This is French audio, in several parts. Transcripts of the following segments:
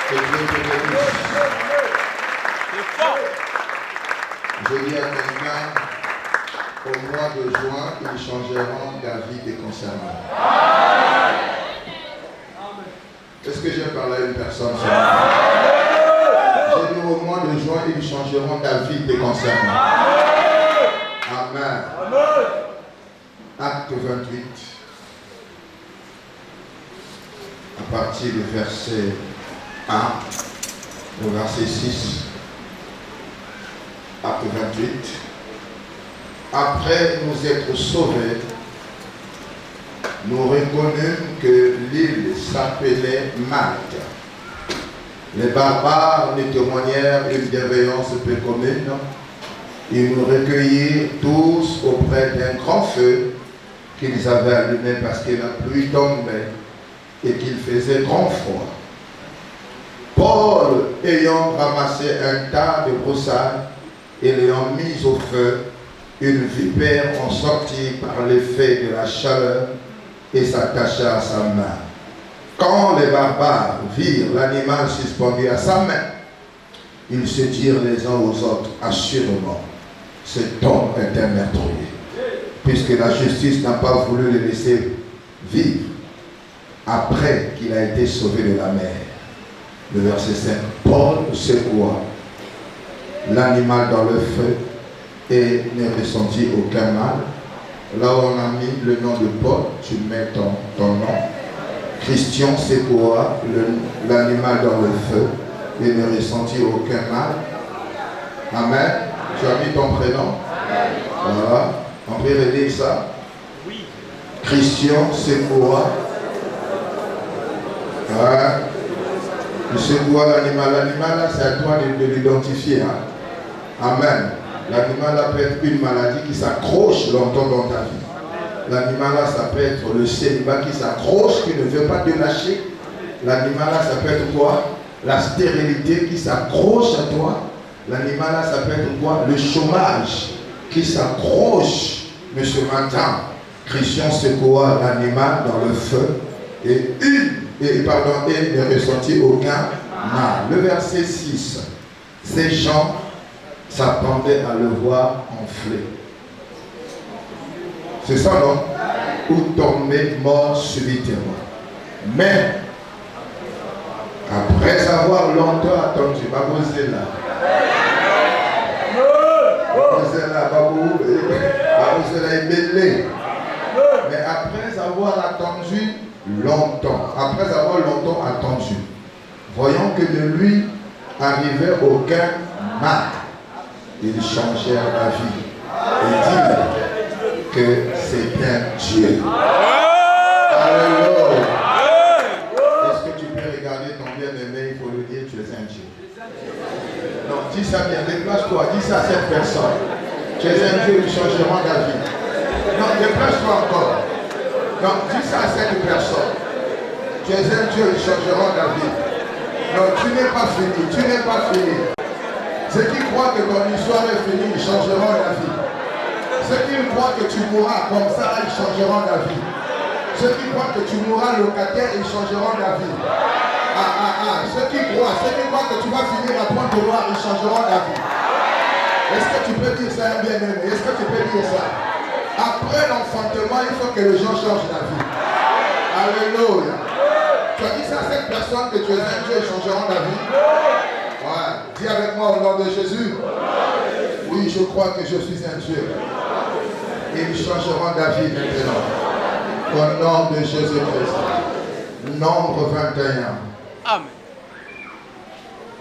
Que Dieu te bénisse. Je dis à quelqu'un, au mois de juin, ils changeront d'avis te concernant. Est-ce que j'ai parlé à une personne ce matin? J'ai dit au mois de juin, ils changeront d'avis te concernant. Amen. Acte 28, à partir du verset 1 au verset 6. Acte 28. Après nous être sauvés, nous reconnûmes que l'île s'appelait Malte. Les barbares nous témoignèrent une bienveillance peu commune. Ils nous recueillirent tous auprès d'un grand feu qu'ils avaient allumé parce que la pluie tombait et qu'il faisait grand froid. Paul, ayant ramassé un tas de broussailles et l'ayant mis au feu, une vipère en sortit par l'effet de la chaleur et s'attacha à sa main. Quand les barbares virent l'animal suspendu à sa main, ils se dirent les uns aux autres, assurément, cet homme est un meurtrier, puisque la justice n'a pas voulu le laisser vivre après qu'il a été sauvé de la mer. Le verset 5, Paul secoua l'animal dans le feu et ne ressentit aucun mal. Là où on a mis le nom de Paul, tu mets ton nom. Christian secoua l'animal dans le feu et ne ressentit aucun mal. Amen. Tu as mis ton prénom. Voilà. On peut redire ça. Oui. Christian secoua. Voilà. Tu secoua l'animal. L'animal là, c'est à toi de l'identifier. Hein. Amen. L'animal là peut être une maladie qui s'accroche longtemps dans ta vie. L'animal là, ça peut être le célibat qui s'accroche, qui ne veut pas te lâcher. L'animal là, ça peut être quoi? La stérilité qui s'accroche à toi. L'animal là, ça peut être quoi? Le chômage qui s'accroche. Mais ce matin, Christian secoua l'animal dans le feu et ne ressentit aucun mal. Le verset 6. Ces gens s'attendaient à le voir enfler. C'est ça, non? Ou tomber mort subitement. Mais, après avoir longtemps attendu, Babozela, est mêlé. Mais après avoir attendu longtemps, voyant que de lui arrivait aucun mal, ils changèrent d'avis et dirent que c'est bien Dieu. Alléluia. Est-ce que tu peux regarder ton bien-aimé? Il faut lui dire tu es un Dieu. Non, dis ça bien, déplace-toi, dis ça à cette personne. Tu es un Dieu, ils changeront d'avis. Non, déplace-toi encore. Non, dis ça à cette personne. Tu es un Dieu, ils changeront d'avis. Non, tu n'es pas fini, tu n'es pas fini. Ceux qui croient que ton histoire est finie, ils changeront d'avis. Ceux qui croient que tu mourras comme ça, ils changeront d'avis. Ceux qui croient que tu mourras locataire, ils changeront d'avis. Ceux qui croient que tu vas finir à point de gloire, ils changeront d'avis. Est-ce que tu peux dire ça, bien-aimé? Est-ce que tu peux dire ça? Après l'enfantement, il faut que les gens changent d'avis. Alléluia. Tu as dit ça à cette personne que tu es un Dieu, ils changeront d'avis? Ouais. Dis avec moi au nom de Jésus. Oui, je crois que je suis un Dieu. Ils changeront d'avis maintenant. Au nom de Jésus-Christ. Nombre 21. Amen.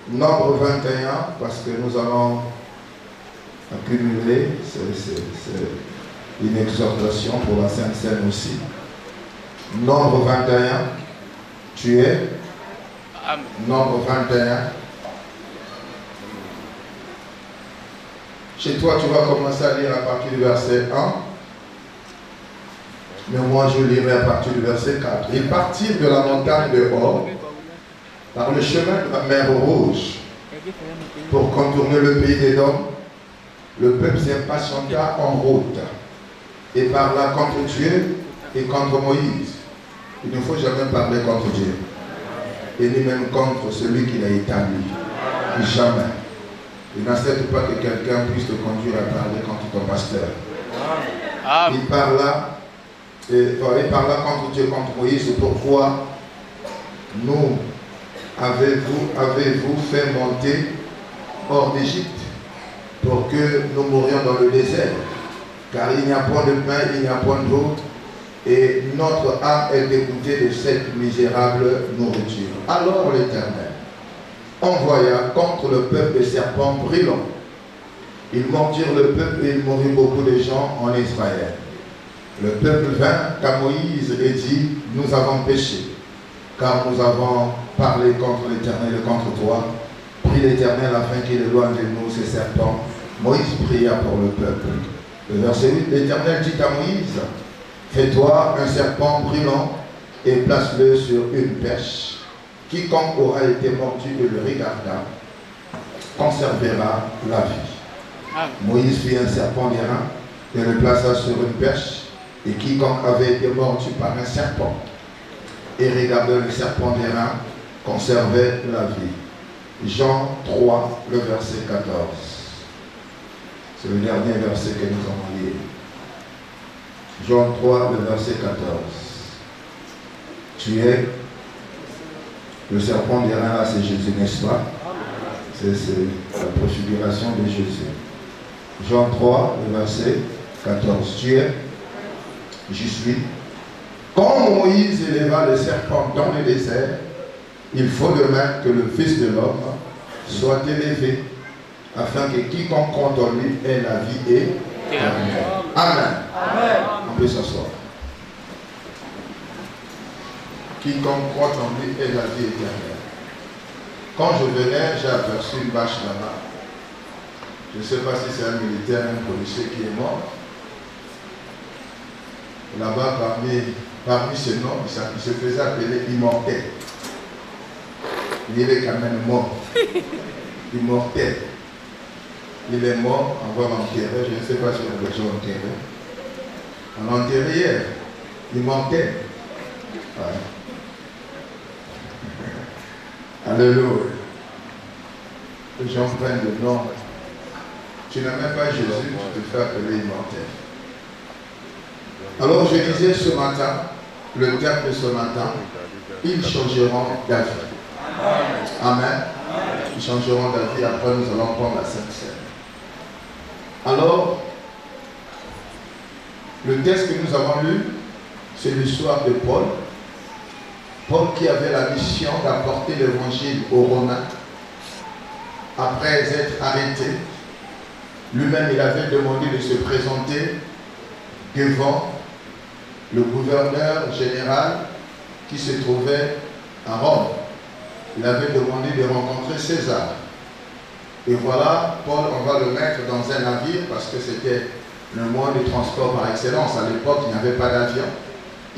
Nombre 21, parce que nous allons accumuler, c'est une exhortation pour la Sainte Seine aussi. Nombre 21, tu es. Amen. Nombre 21. Chez toi, tu vas commencer à lire à partir du verset 1. Mais moi, je lirai à partir du verset 4. Ils partirent de la montagne de Hor par le chemin de la mer Rouge pour contourner le pays d'Édom. Le peuple s'impatienta en route et parla contre Dieu et contre Moïse. Il ne faut jamais parler contre Dieu. et ni même contre celui qui l'a établi. Jamais. Il n'accepte pas que quelqu'un puisse te conduire à parler contre ton pasteur. Il parla contre Dieu, contre Moïse. Pourquoi nous avez-vous fait monter hors d'Égypte pour que nous mourions dans le désert? Car il n'y a point de pain, il n'y a point d'eau, et notre âme est dégoûtée de cette misérable nourriture. Alors l'Éternel envoya contre le peuple des serpents brûlants. Ils mordirent le peuple et il mourut beaucoup de gens en Israël. Le peuple vint à Moïse et dit, nous avons péché, car nous avons parlé contre l'Éternel et contre toi. Prie l'Éternel afin qu'il éloigne de nous ces serpents. Moïse pria pour le peuple. Le verset 8, l'Éternel dit à Moïse, fais-toi un serpent brûlant et place-le sur une perche. Quiconque aura été mordu et le regarda conservera la vie. Moïse fit un serpent d'airain et le plaça sur une perche. Et quiconque avait été mordu par un serpent et regardait le serpent d'airain conservait la vie. Jean 3, le verset 14. C'est le dernier verset que nous avons lu. Jean 3, le verset 14. Tu es le serpent d'airain, là c'est Jésus, n'est-ce pas? C'est la préfiguration de Jésus. Jean 3, le verset 14. Tu es, j'y suis. Quand Moïse éleva le serpent dans le désert, il faut de même que le Fils de l'homme soit élevé, afin que quiconque compte en lui ait la vie éternelle. Amen. Amen. On peut s'asseoir. Quiconque compte en lui ait la vie éternelle. Quand je venais, j'ai aperçu une vache là-bas. Je ne sais pas si c'est un militaire, un policier qui est mort. Là-bas, parmi ces noms, il se faisait appeler immortel. Il est quand même mort. Immortel. Il est mort, on va l'enterrer. Je ne sais pas si on a déjà enterré. On l'a enterré hier. Immortel. Ouais. Alléluia. Les gens prennent le nom. Tu n'aimes pas Jésus, tu te fais appeler immortel. Alors je disais ce matin, le terme de ce matin, ils changeront d'avis. Amen. Ils changeront d'avis, après nous allons prendre la Sainte Seine. Alors, le texte que nous avons lu, c'est l'histoire de Paul. Paul qui avait la mission d'apporter l'évangile aux Romains. Après être arrêté, lui-même il avait demandé de se présenter devant le gouverneur général qui se trouvait à Rome. Il avait demandé de rencontrer César. Et voilà, Paul, on va le mettre dans un navire parce que c'était le moyen de transport par excellence. À l'époque, il n'y avait pas d'avion.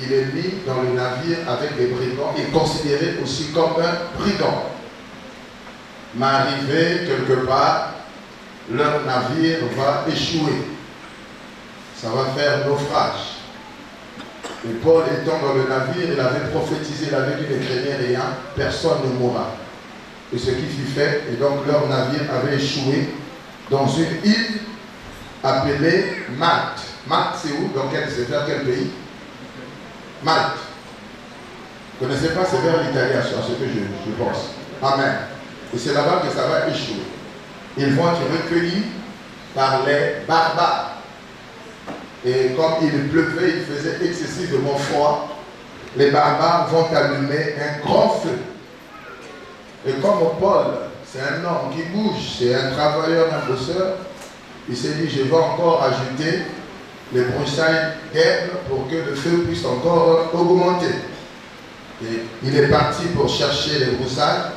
Il est mis dans le navire avec les brigands. Il est considéré aussi comme un brigand. Mais arrivé quelque part, leur navire va échouer. Ça va faire naufrage. Et Paul étant dans le navire, il avait prophétisé, il avait dit ne craignez rien, personne ne mourra. Et ce qui fut fait, et donc leur navire avait échoué dans une île appelée Malte. Malte, c'est où? C'est vers quel pays? Malte. Vous ne connaissez pas, c'est vers l'Italie, à ce que je pense. Amen. Et c'est là-bas que ça va échouer. Ils vont être recueillis par les barbares. Et comme il pleuvait, il faisait excessivement froid, les barbares vont allumer un grand feu. Et comme Paul, c'est un homme qui bouge, c'est un travailleur, un bosseur, il s'est dit, je vais encore ajouter les broussailles d'herbe pour que le feu puisse encore augmenter. Et il est parti pour chercher les broussailles.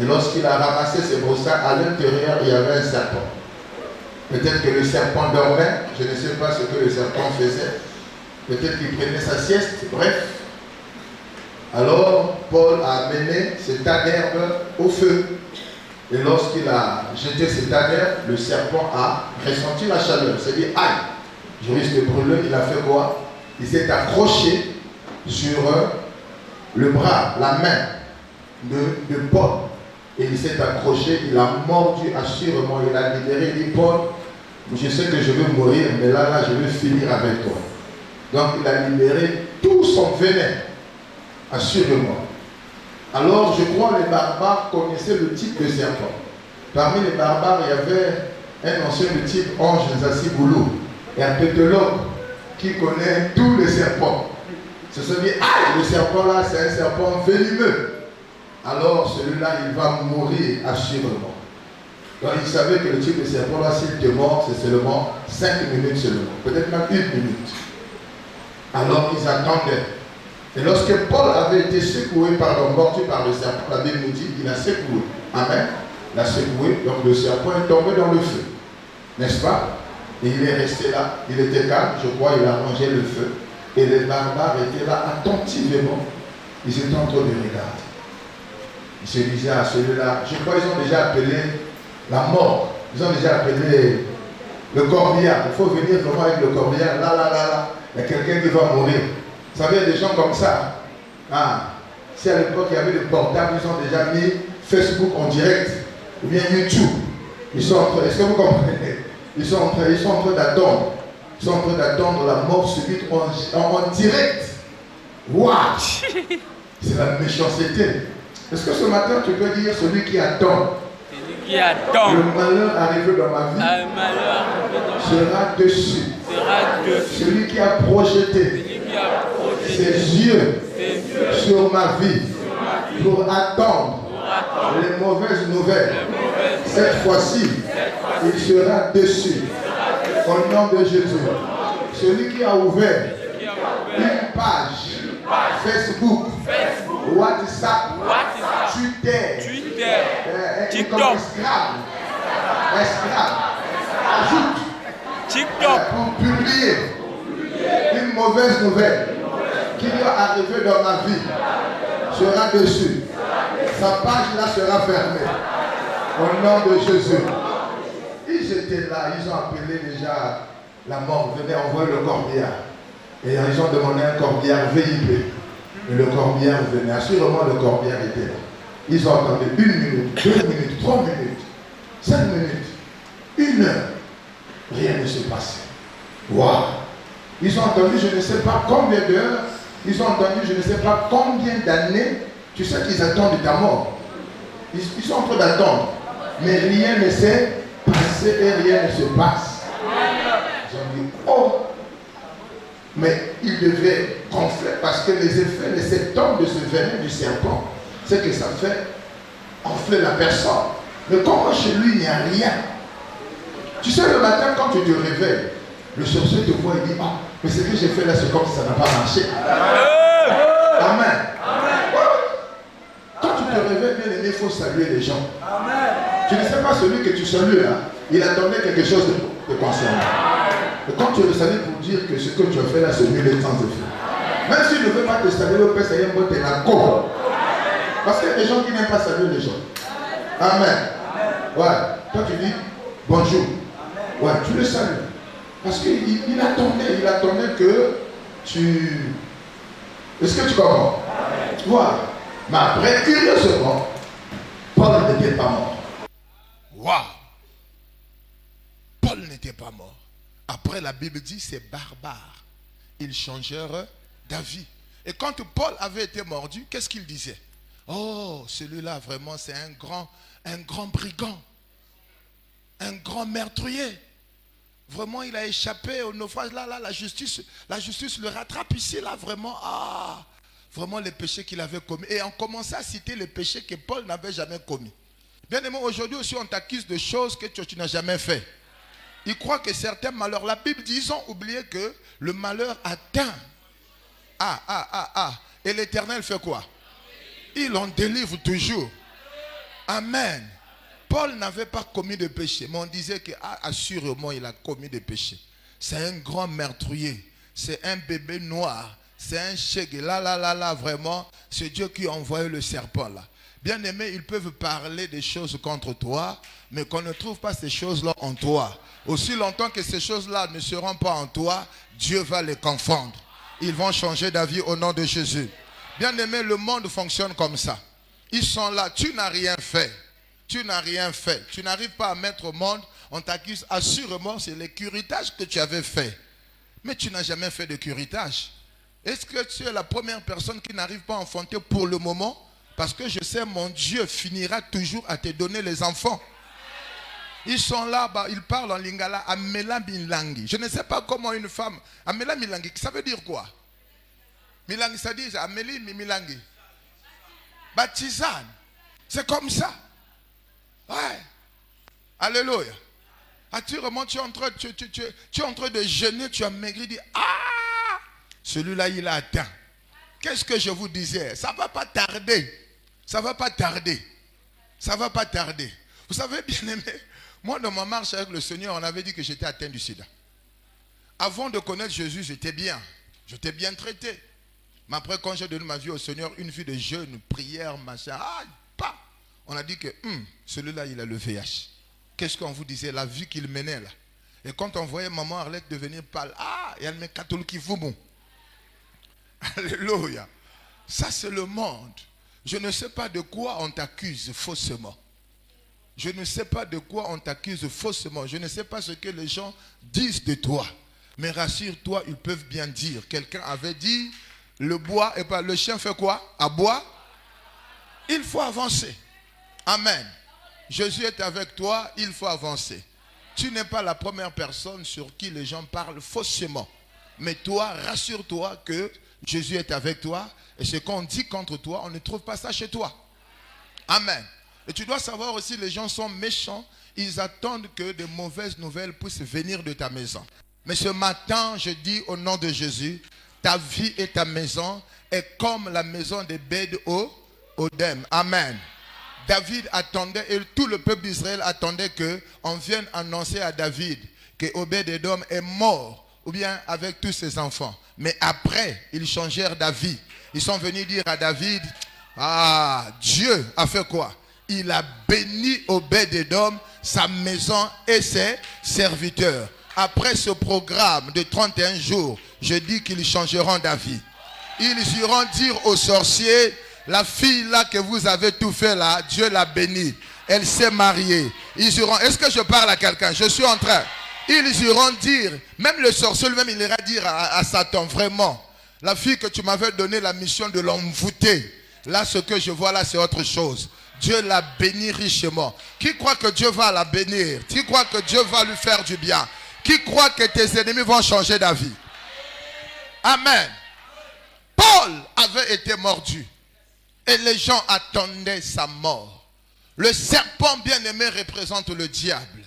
Et lorsqu'il a ramassé ces broussailles, à l'intérieur, il y avait un serpent. Peut-être que le serpent dormait, je ne sais pas ce que le serpent faisait. Peut-être qu'il prenait sa sieste, bref. Alors, Paul a amené ce tas d'herbe au feu. Et lorsqu'il a jeté ce tas d'herbe, le serpent a ressenti la chaleur. Il s'est dit, aïe, je risque de brûler. Il a fait quoi? Il s'est accroché sur le bras, la main. de Paul. Et il s'est accroché, il a mordu assurément, il a libéré. Il dit, Paul, je sais que je vais mourir, mais là, je vais finir avec toi. Donc il a libéré tout son venin, assurément. Alors je crois que les barbares connaissaient le type de serpent. Parmi les barbares, il y avait un ancien de type Ange Zassiboulou et un pétologue qui connaît tous les serpents. Se sont dit, ah, le serpent là, c'est un serpent venimeux. Alors celui-là, il va mourir assurément. Donc il savait que le type de serpent là, s'il te mord, c'est seulement 5 minutes seulement, peut-être même 1 minute. Alors ils attendaient. Et lorsque Paul avait été secoué mordu par le serpent, la Bible nous dit qu'il a secoué. Amen. Il a secoué, donc le serpent est tombé dans le feu. N'est-ce pas? Et il est resté là, il était calme, je crois, il a rangé le feu. Et les barbares étaient là attentivement. Ils étaient en train de regarder. Ils se disaient à celui-là, je crois qu'ils ont déjà appelé la mort. Ils ont déjà appelé le corbillard. Il faut venir vraiment avec le corbillard. Là. Il y a quelqu'un qui va mourir. Vous savez, des gens comme ça. Ah, si à l'époque il y avait des portables, ils ont déjà mis Facebook en direct. Ou bien YouTube. Ils sont en train, est-ce que vous comprenez? Ils sont en train d'attendre. Ils sont en train d'attendre la mort subite en direct. Waouh! C'est la méchanceté. Est-ce que ce matin tu peux dire celui qui attend? Qui attend. Le malheur arrivé dans ma vie sera dessus. Celui qui a projeté ses yeux sur ma vie pour attendre les mauvaises nouvelles. Cette fois-ci, il sera dessus. Au nom de Jésus. Celui qui a ouvert une page Facebook, WhatsApp, Twitter, TikTok, ajoute TikTok pour publier une mauvaise nouvelle qui doit arriver dans ma vie sera dessus. Sa page là sera fermée. Au nom de Jésus. Ils étaient là, ils ont appelé déjà la mort, venez envoyer le corbillard. Et ils ont demandé un corbillard VIP. Et le corbillard venait. Assurément, le corbillard était là. Ils ont attendu 1 minute, 2 minutes, 3 minutes, 5 minutes, 1 heure. Rien ne s'est passé. Waouh! Ils ont entendu je ne sais pas combien d'heures. Ils ont entendu je ne sais pas combien d'années. Tu sais qu'ils attendent de ta mort. Ils sont en train d'attendre. Mais rien ne s'est passé et rien ne se passe. Ils ont dit, oh! Mais il devait gonfler parce que les effets, les symptômes de ce venin du serpent, c'est que ça fait gonfler la personne. Mais comment chez lui il n'y a rien? Tu sais, le matin quand tu te réveilles, le sorcier te voit et dit, ah, mais ce que j'ai fait là, c'est comme si ça n'a pas marché. Amen. Quand tu te réveilles, bien aimé, il faut saluer les gens. Tu ne sais pas celui que tu salues là, il attendait quelque chose de concernant. Et quand tu le salues pour dire que ce que tu as fait là, c'est mieux d'être sans effet. Même s'il ne veut pas te saluer, au père, ça y est, moi, t'es la co. Parce qu'il y a des gens qui n'aiment pas saluer les gens. Amen. Ouais. Toi, tu dis bonjour. Ouais, tu le salues. Parce qu'il attendait que tu... Est-ce que tu comprends? Voilà. Mais après, curieusement, Paul n'était pas mort. Waouh! Paul n'était pas mort. Après, la Bible dit, c'est barbare. Ils changèrent d'avis. Et quand Paul avait été mordu, qu'est-ce qu'il disait? Oh, celui-là, vraiment, c'est un grand brigand. Un grand meurtrier. Vraiment, il a échappé au naufrage. Là, la justice le rattrape ici, là, vraiment. Ah, vraiment les péchés qu'il avait commis. Et on commençait à citer les péchés que Paul n'avait jamais commis. Bien aimé, aujourd'hui aussi, on t'accuse de choses que tu n'as jamais fait. Ils croient que certains malheurs, la Bible dit, ils ont oublié que le malheur atteint. Et l'Éternel fait quoi? Il en délivre toujours. Amen. Paul n'avait pas commis de péché, mais on disait que assurément il a commis des péchés. C'est un grand meurtrier. C'est un bébé noir. C'est un chèque. Là, vraiment, c'est Dieu qui a envoyé le serpent là. Bien aimé, ils peuvent parler des choses contre toi, mais qu'on ne trouve pas ces choses-là en toi. Aussi longtemps que ces choses-là ne seront pas en toi, Dieu va les confondre. Ils vont changer d'avis au nom de Jésus. Bien aimé, le monde fonctionne comme ça. Ils sont là, tu n'as rien fait. Tu n'as rien fait. Tu n'arrives pas à mettre au monde, on t'accuse. Assurément, c'est le curitage que tu avais fait. Mais tu n'as jamais fait de curitage. Est-ce que tu es la première personne qui n'arrive pas à enfanter pour le moment? Parce que je sais, mon Dieu finira toujours à te donner les enfants. Ils sont là, ils parlent en lingala, Amela Milangi. Je ne sais pas comment une femme, Amela Milangi, ça veut dire quoi? Milangi, ça dit Amélie Milangi. Baptisane. C'est comme ça. Ouais. Alléluia. Assurément, tu es en train de jeûner, tu as maigri, dis, ah, celui-là, il a atteint. Qu'est-ce que je vous disais? Ça ne va pas tarder. Ça ne va pas tarder. Ça ne va pas tarder. Vous savez, bien aimé, moi, dans ma marche avec le Seigneur, on avait dit que j'étais atteint du sida. Avant de connaître Jésus, j'étais bien. J'étais bien traité. Mais après, quand j'ai donné ma vie au Seigneur, une vie de jeûne, prière, machin, pas. On a dit que celui-là, il a le VIH. Qu'est-ce qu'on vous disait? La vie qu'il menait là. Et quand on voyait maman Arlette devenir pâle, et elle met catholique qui vous bon. Alléluia. Ça, c'est le monde. Je ne sais pas de quoi on t'accuse faussement. Je ne sais pas de quoi on t'accuse faussement. Je ne sais pas ce que les gens disent de toi. Mais rassure-toi, ils peuvent bien dire. Quelqu'un avait dit, le bois, et pas le chien fait quoi? Aboie. Il faut avancer. Amen. Jésus est avec toi, il faut avancer. Tu n'es pas la première personne sur qui les gens parlent faussement. Mais toi, rassure-toi que Jésus est avec toi. Et ce qu'on dit contre toi, on ne trouve pas ça chez toi. Amen. Et tu dois savoir aussi, les gens sont méchants. Ils attendent que de mauvaises nouvelles puissent venir de ta maison. Mais ce matin, je dis au nom de Jésus, ta vie et ta maison est comme la maison de Obed-Odem. Amen. David attendait, et tout le peuple d'Israël attendait qu'on vienne annoncer à David que Obed-Edom est mort, ou bien avec tous ses enfants. Mais après, ils changèrent d'avis. Ils sont venus dire à David, Dieu a fait quoi? Il a béni Obed-Edom, sa maison et ses serviteurs. Après ce programme de 31 jours, je dis qu'ils changeront d'avis. Ils iront dire aux sorciers, la fille là que vous avez tout fait là, Dieu l'a bénie. Elle s'est mariée. Ils iront, est-ce que je parle à quelqu'un? Je suis en train. Ils iront dire, même le sorcier lui-même, il ira dire à Satan, vraiment, la fille que tu m'avais donné la mission de l'envoûter, là ce que je vois là c'est autre chose. Dieu l'a bénie richement. Qui croit que Dieu va la bénir? Qui croit que Dieu va lui faire du bien? Qui croit que tes ennemis vont changer d'avis? Amen. Paul avait été mordu. Et les gens attendaient sa mort. Le serpent bien-aimé représente le diable.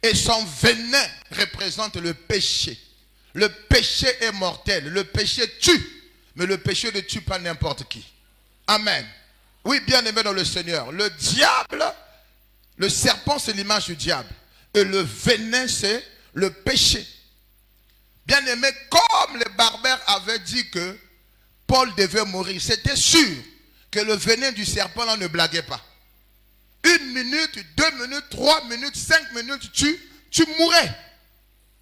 Et son venin représente le péché. Le péché est mortel. Le péché tue. Mais le péché ne tue pas n'importe qui. Amen. Oui, bien-aimé dans le Seigneur. Le diable, le serpent c'est l'image du diable. Et le venin c'est le péché. Bien-aimé, comme les barbares avaient dit que Paul devait mourir, c'était sûr que le venin du serpent là ne blaguait pas. 1 minute, 2 minutes, 3 minutes, 5 minutes, tu mourrais.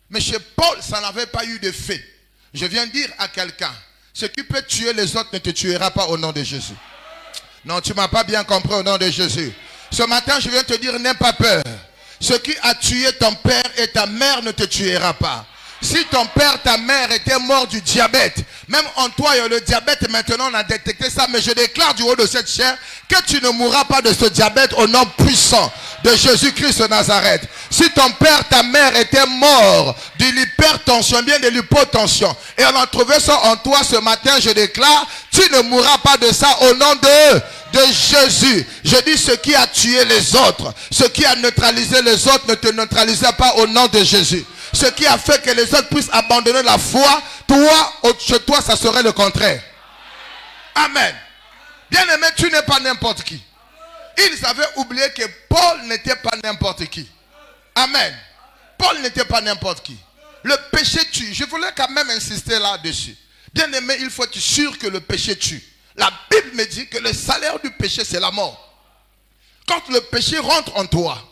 Mais chez Paul, ça n'avait pas eu d'effet. Je viens dire à quelqu'un, ce qui peut tuer les autres ne te tuera pas au nom de Jésus. Non, tu ne m'as pas bien compris au nom de Jésus. Ce matin, je viens te dire, n'aie pas peur. Ce qui a tué ton père et ta mère ne te tuera pas. Si ton père, ta mère étaient morts du diabète, même en toi il y a le diabète, maintenant on a détecté ça, mais je déclare du haut de cette chair que tu ne mourras pas de ce diabète au nom puissant de Jésus-Christ de Nazareth. Si ton père, ta mère étaient morts de l'hypertension, bien de l'hypotension, et on a trouvé ça en toi ce matin, je déclare, tu ne mourras pas de ça au nom de Jésus. Je dis ce qui a tué les autres, ce qui a neutralisé les autres ne te neutralisera pas au nom de Jésus. Ce qui a fait que les autres puissent abandonner la foi, toi, chez toi, ça serait le contraire. Amen. Bien-aimé, tu n'es pas n'importe qui. Ils avaient oublié que Paul n'était pas n'importe qui. Amen. Paul n'était pas n'importe qui. Le péché tue. Je voulais quand même insister là-dessus. Bien-aimé, il faut être sûr que le péché tue. La Bible me dit que le salaire du péché, c'est la mort. Quand le péché rentre en toi,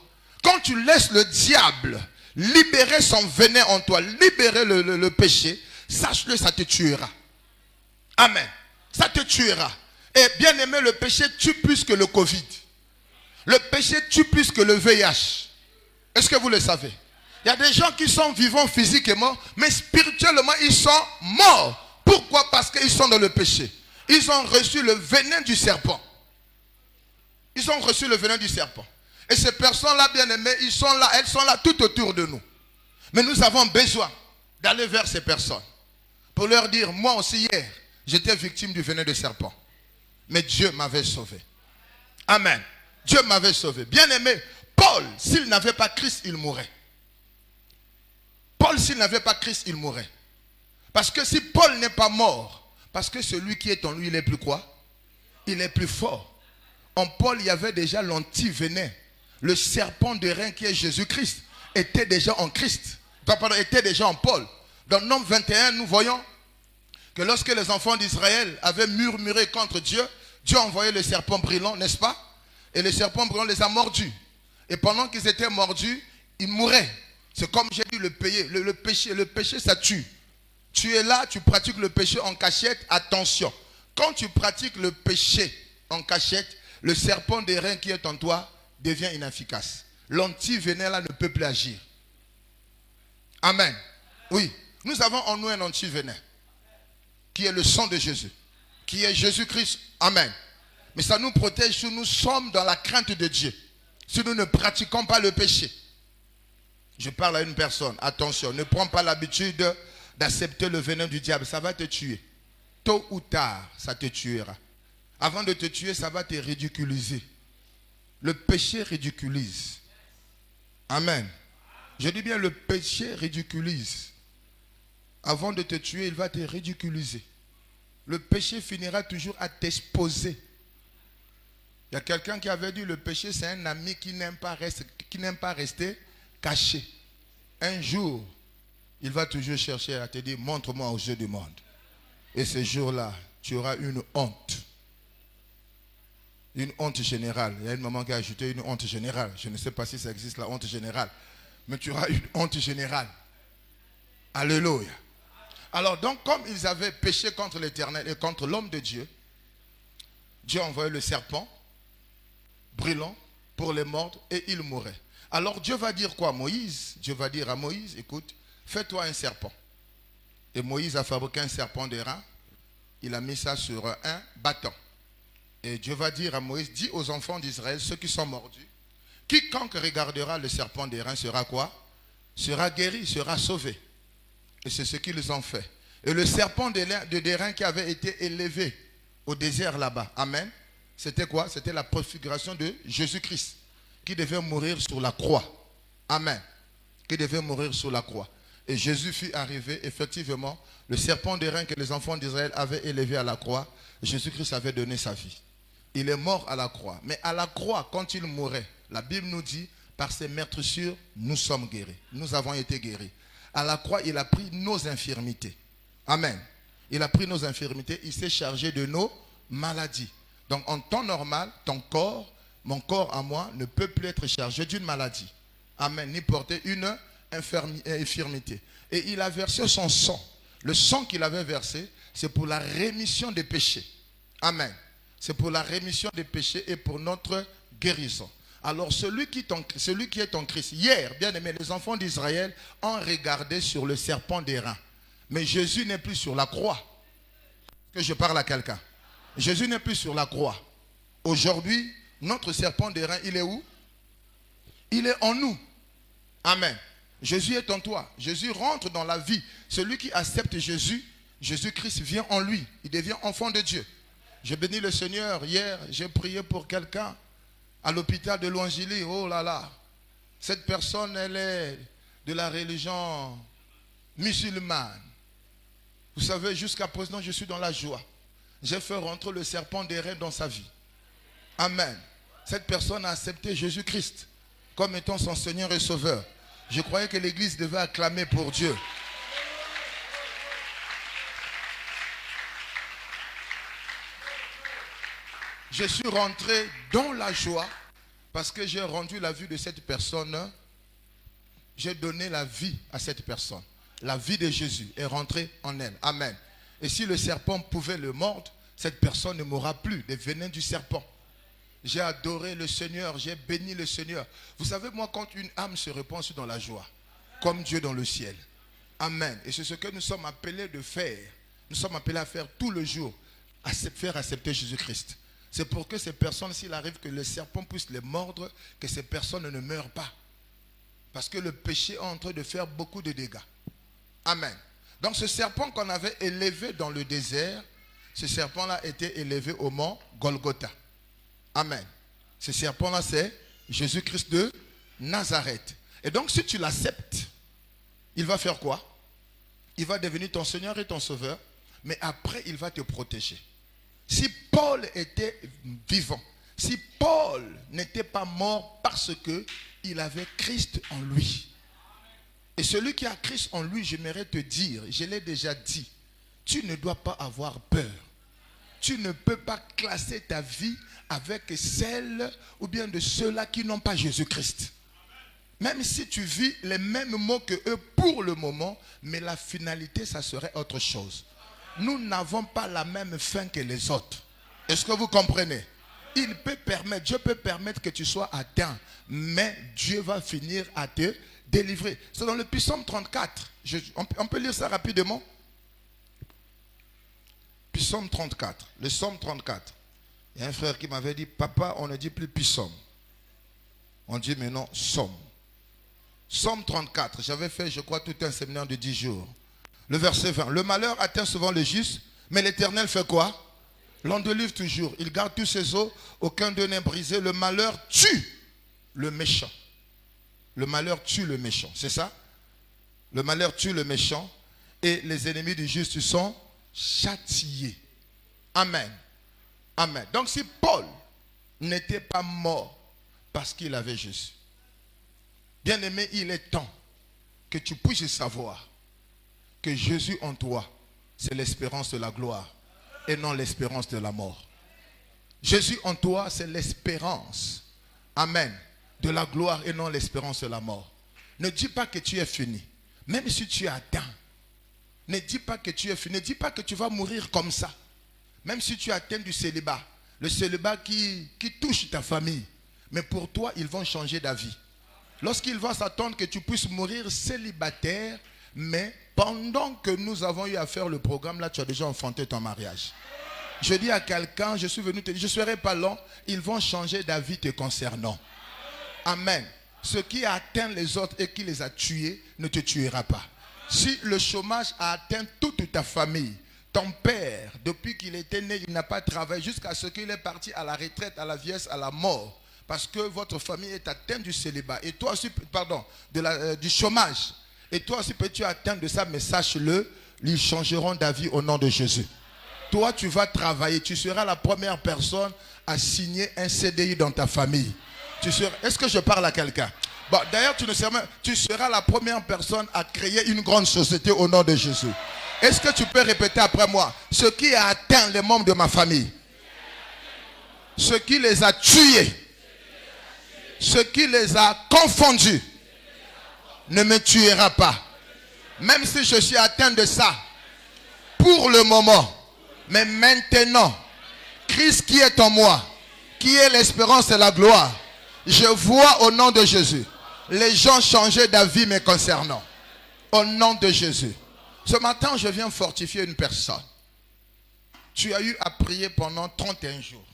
quand tu laisses le diable libérer son venin en toi, libérer le péché, sache-le, ça te tuera. Amen. Ça te tuera. Et bien aimé, le péché tue plus que le Covid. Le péché tue plus que le VIH. Est-ce que vous le savez? Il y a des gens qui sont vivants physiquement, mais spirituellement, ils sont morts. Pourquoi? Parce qu'ils sont dans le péché. Ils ont reçu le venin du serpent. Ils ont reçu le venin du serpent. Et ces personnes-là, bien aimées, elles sont là tout autour de nous. Mais nous avons besoin d'aller vers ces personnes pour leur dire, moi aussi hier, j'étais victime du venin du serpent. Mais Dieu m'avait sauvé. Amen. Dieu m'avait sauvé. Bien aimé, Paul, s'il n'avait pas Christ, il mourrait. Paul, s'il n'avait pas Christ, il mourrait. Parce que si Paul n'est pas mort, parce que celui qui est en lui, il est plus quoi? Il est plus fort. En Paul, il y avait déjà l'anti-venin. Le serpent de rein qui est Jésus-Christ était déjà en Christ. Pardon, était déjà en Paul. Dans Nombre 21, nous voyons que lorsque les enfants d'Israël avaient murmuré contre Dieu, Dieu a envoyé le serpent brûlant, n'est-ce pas? Et le serpent brûlant les a mordus. Et pendant qu'ils étaient mordus, ils mouraient. C'est comme j'ai dit, le péché, ça tue. Tu es là, tu pratiques le péché en cachette, attention. Quand tu pratiques le péché en cachette, le serpent des reins qui est en toi devient inefficace. L'anti-venin là ne peut plus agir. Amen. Oui, nous avons en nous un anti-venin qui est le sang de Jésus, qui est Jésus-Christ. Amen. Mais ça nous protège si nous sommes dans la crainte de Dieu, si nous ne pratiquons pas le péché. Je parle à une personne, attention, ne prends pas l'habitude d'accepter le venin du diable, ça va te tuer. Tôt ou tard, ça te tuera. Avant de te tuer, ça va te ridiculiser. Le péché ridiculise. Amen. Je dis bien, le péché ridiculise. Avant de te tuer, il va te ridiculiser. Le péché finira toujours à t'exposer. Il y a quelqu'un qui avait dit, le péché, c'est un ami qui n'aime pas rester caché. Un jour, il va toujours chercher à te dire, montre-moi aux yeux du monde. Et ce jour-là, tu auras une honte. Une honte générale. Il y a une maman qui a ajouté une honte générale. Je ne sais pas si ça existe, la honte générale. Mais tu auras une honte générale. Alléluia. Alors donc, comme ils avaient péché contre l'Éternel et contre l'homme de Dieu, Dieu a envoyé le serpent brûlant pour les mordre et ils mouraient. Alors Dieu va dire quoi à Moïse? Dieu va dire à Moïse, écoute, fais-toi un serpent. Et Moïse a fabriqué un serpent d'airain. Il a mis ça sur un bâton. Et Dieu va dire à Moïse, dis aux enfants d'Israël, ceux qui sont mordus, quiconque regardera le serpent d'airain sera quoi? Sera guéri, sera sauvé. Et c'est ce qu'ils ont fait. Et le serpent d'airain qui avait été élevé au désert là-bas, amen, c'était quoi? C'était la préfiguration de Jésus-Christ qui devait mourir sur la croix. Amen. Qui devait mourir sur la croix. Et Jésus fut arrivé, effectivement, le serpent d'airain que les enfants d'Israël avaient élevé à la croix, Jésus-Christ avait donné sa vie. Il est mort à la croix. Mais à la croix, quand il mourait, la Bible nous dit, par ses meurtrissures, nous sommes guéris. Nous avons été guéris. À la croix, il a pris nos infirmités. Amen. Il a pris nos infirmités, il s'est chargé de nos maladies. Donc en temps normal, ton corps, mon corps à moi, ne peut plus être chargé d'une maladie. Amen. Ni porter une infirmité. Et il a versé son sang. Le sang qu'il avait versé, c'est pour la rémission des péchés. Amen. C'est pour la rémission des péchés et pour notre guérison. Alors celui qui est en Christ, hier, bien aimé, les enfants d'Israël ont regardé sur le serpent d'airain. Mais Jésus n'est plus sur la croix. Que je parle à quelqu'un. Jésus n'est plus sur la croix. Aujourd'hui, notre serpent d'airain, il est où? Il est en nous. Amen. Jésus est en toi. Jésus rentre dans la vie. Celui qui accepte Jésus, Jésus-Christ vient en lui. Il devient enfant de Dieu. J'ai béni le Seigneur. Hier, j'ai prié pour quelqu'un à l'hôpital de Louangili. Oh là là. Cette personne, elle est de la religion musulmane. Vous savez, jusqu'à présent, je suis dans la joie. J'ai fait rentrer le serpent d'airain dans sa vie. Amen. Cette personne a accepté Jésus-Christ comme étant son Seigneur et Sauveur. Je croyais que l'Église devait acclamer pour Dieu. Je suis rentré dans la joie parce que j'ai rendu la vie de cette personne. J'ai donné la vie à cette personne. La vie de Jésus est rentrée en elle. Amen. Et si le serpent pouvait le mordre, cette personne ne mourra plus des venins du serpent. J'ai adoré le Seigneur, j'ai béni le Seigneur. Vous savez, moi, quand une âme se répand, je suis dans la joie, comme Dieu dans le ciel. Amen. Et c'est ce que nous sommes appelés de faire. Nous sommes appelés à faire tout le jour, à faire accepter Jésus-Christ. C'est pour que ces personnes, s'il arrive que le serpent puisse les mordre, que ces personnes ne meurent pas. Parce que le péché est en train de faire beaucoup de dégâts. Amen. Donc ce serpent qu'on avait élevé dans le désert, ce serpent-là était élevé au mont Golgotha. Amen. Ce serpent-là, c'est Jésus-Christ de Nazareth. Et donc si tu l'acceptes, il va faire quoi? Il va devenir ton Seigneur et ton Sauveur, mais après il va te protéger. Si Paul était vivant, si Paul n'était pas mort parce qu'il avait Christ en lui. Et celui qui a Christ en lui, j'aimerais te dire, je l'ai déjà dit, tu ne dois pas avoir peur. Tu ne peux pas classer ta vie avec celle ou bien de ceux-là qui n'ont pas Jésus-Christ. Même si tu vis les mêmes mots que eux pour le moment, mais la finalité, ça serait autre chose. Nous n'avons pas la même fin que les autres. Est-ce que vous comprenez? Il peut permettre, Dieu peut permettre que tu sois atteint, mais Dieu va finir à te délivrer. C'est dans le psaume 34. On peut lire ça rapidement. Psaume 34. Le psaume 34. Il y a un frère qui m'avait dit, papa, on ne dit plus psaume. On dit maintenant psaume. Psaume 34. J'avais fait, je crois, tout un séminaire de 10 jours. Le verset 20. Le malheur atteint souvent le juste, mais l'Éternel fait quoi? L'endelivre toujours. Il garde tous ses os, aucun d'eux n'est brisé. Le malheur tue le méchant. Le malheur tue le méchant. C'est ça? Le malheur tue le méchant et les ennemis du juste sont châtiés. Amen. Amen. Donc si Paul n'était pas mort parce qu'il avait Jésus, bien aimé, il est temps que tu puisses savoir que Jésus en toi, c'est l'espérance de la gloire et non l'espérance de la mort. Jésus en toi, c'est l'espérance, amen, de la gloire et non l'espérance de la mort. Ne dis pas que tu es fini, même si tu es atteint. Ne dis pas que tu es fini, ne dis pas que tu vas mourir comme ça. Même si tu es atteint du célibat, le célibat qui touche ta famille, mais pour toi, ils vont changer d'avis. Lorsqu'ils vont s'attendre que tu puisses mourir célibataire, mais pendant que nous avons eu à faire le programme, là, tu as déjà enfanté ton mariage. Je dis à quelqu'un, je suis venu te dire, je ne serai pas long, ils vont changer d'avis te concernant. Amen. Ce qui a atteint les autres et qui les a tués ne te tuera pas. Si le chômage a atteint toute ta famille, ton père, depuis qu'il était né, il n'a pas travaillé jusqu'à ce qu'il est parti à la retraite, à la vieillesse, à la mort. Parce que votre famille est atteinte du célibat. Et toi aussi, pardon, du chômage. Et toi aussi, peux-tu atteindre de ça, mais sache-le, ils changeront d'avis au nom de Jésus. Toi, tu vas travailler. Tu seras la première personne à signer un CDI dans ta famille. Est-ce que je parle à quelqu'un? Bon, d'ailleurs, tu seras la première personne à créer une grande société au nom de Jésus. Est-ce que tu peux répéter après moi? Ce qui a atteint les membres de ma famille, ce qui les a tués, ce qui les a confondus, ne me tuera pas. Même si je suis atteint de ça, pour le moment, mais maintenant, Christ qui est en moi, qui est l'espérance et la gloire, je vois au nom de Jésus les gens changer d'avis me concernant. Au nom de Jésus. Ce matin, je viens fortifier une personne. Tu as eu à prier pendant 31 jours.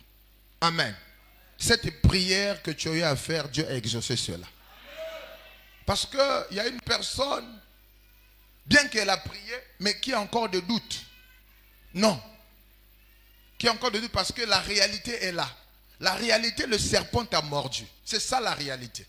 Amen. Cette prière que tu as eu à faire, Dieu a exaucé cela. Parce qu'il y a une personne, bien qu'elle a prié, mais qui a encore des doutes. Non. Qui a encore des doutes parce que la réalité est là. La réalité, le serpent t'a mordu. C'est ça la réalité.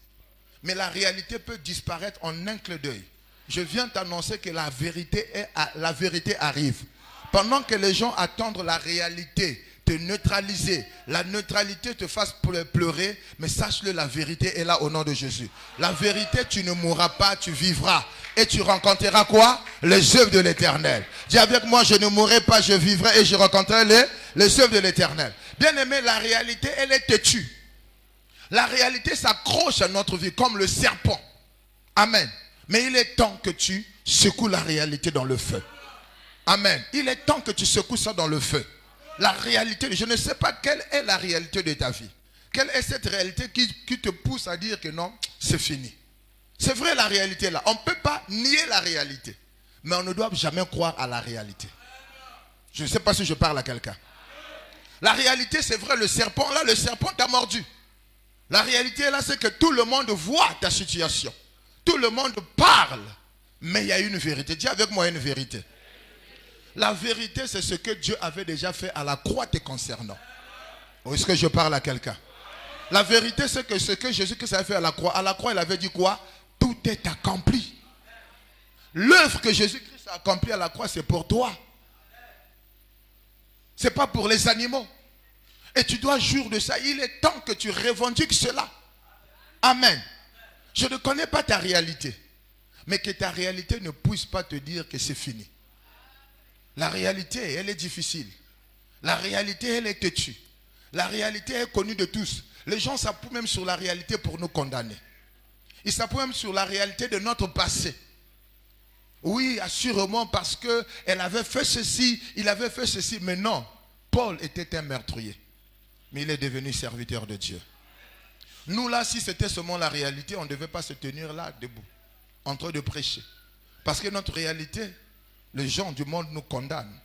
Mais la réalité peut disparaître en un clin d'œil. Je viens t'annoncer que la vérité arrive. Pendant que les gens attendent la réalité, te neutraliser, la neutralité te fasse pleurer, mais sache-le, la vérité est là au nom de Jésus. La vérité, tu ne mourras pas, tu vivras. Et tu rencontreras quoi? Les œuvres de l'Éternel. Dis avec moi, je ne mourrai pas, je vivrai et je rencontrerai les œuvres de l'Éternel. Bien aimé, la réalité, elle est têtue. La réalité s'accroche à notre vie comme le serpent. Amen. Mais il est temps que tu secoues la réalité dans le feu. Amen. Il est temps que tu secoues ça dans le feu. La réalité, je ne sais pas quelle est la réalité de ta vie. Quelle est cette réalité qui te pousse à dire que non, c'est fini. C'est vrai la réalité là. On ne peut pas nier la réalité. Mais on ne doit jamais croire à la réalité. Je ne sais pas si je parle à quelqu'un. La réalité, c'est vrai, le serpent t'a mordu. La réalité là, c'est que tout le monde voit ta situation. Tout le monde parle. Mais il y a une vérité. Dis avec moi une vérité. La vérité, c'est ce que Dieu avait déjà fait à la croix te concernant. Ou est-ce que je parle à quelqu'un? La vérité, c'est que ce que Jésus-Christ a fait à la croix, il avait dit quoi? Tout est accompli. L'œuvre que Jésus-Christ a accomplie à la croix, c'est pour toi. Ce n'est pas pour les animaux. Et tu dois jouir de ça. Il est temps que tu revendiques cela. Amen. Je ne connais pas ta réalité. Mais que ta réalité ne puisse pas te dire que c'est fini. La réalité, elle est difficile. La réalité, elle est têtue. La réalité est connue de tous. Les gens s'appuient même sur la réalité pour nous condamner. Ils s'appuient même sur la réalité de notre passé. Oui, assurément, parce qu'elle avait fait ceci, il avait fait ceci. Mais non, Paul était un meurtrier. Mais il est devenu serviteur de Dieu. Nous là, si c'était seulement la réalité, on ne devait pas se tenir là, debout, en train de prêcher. Parce que notre réalité, les gens du monde nous condamnent.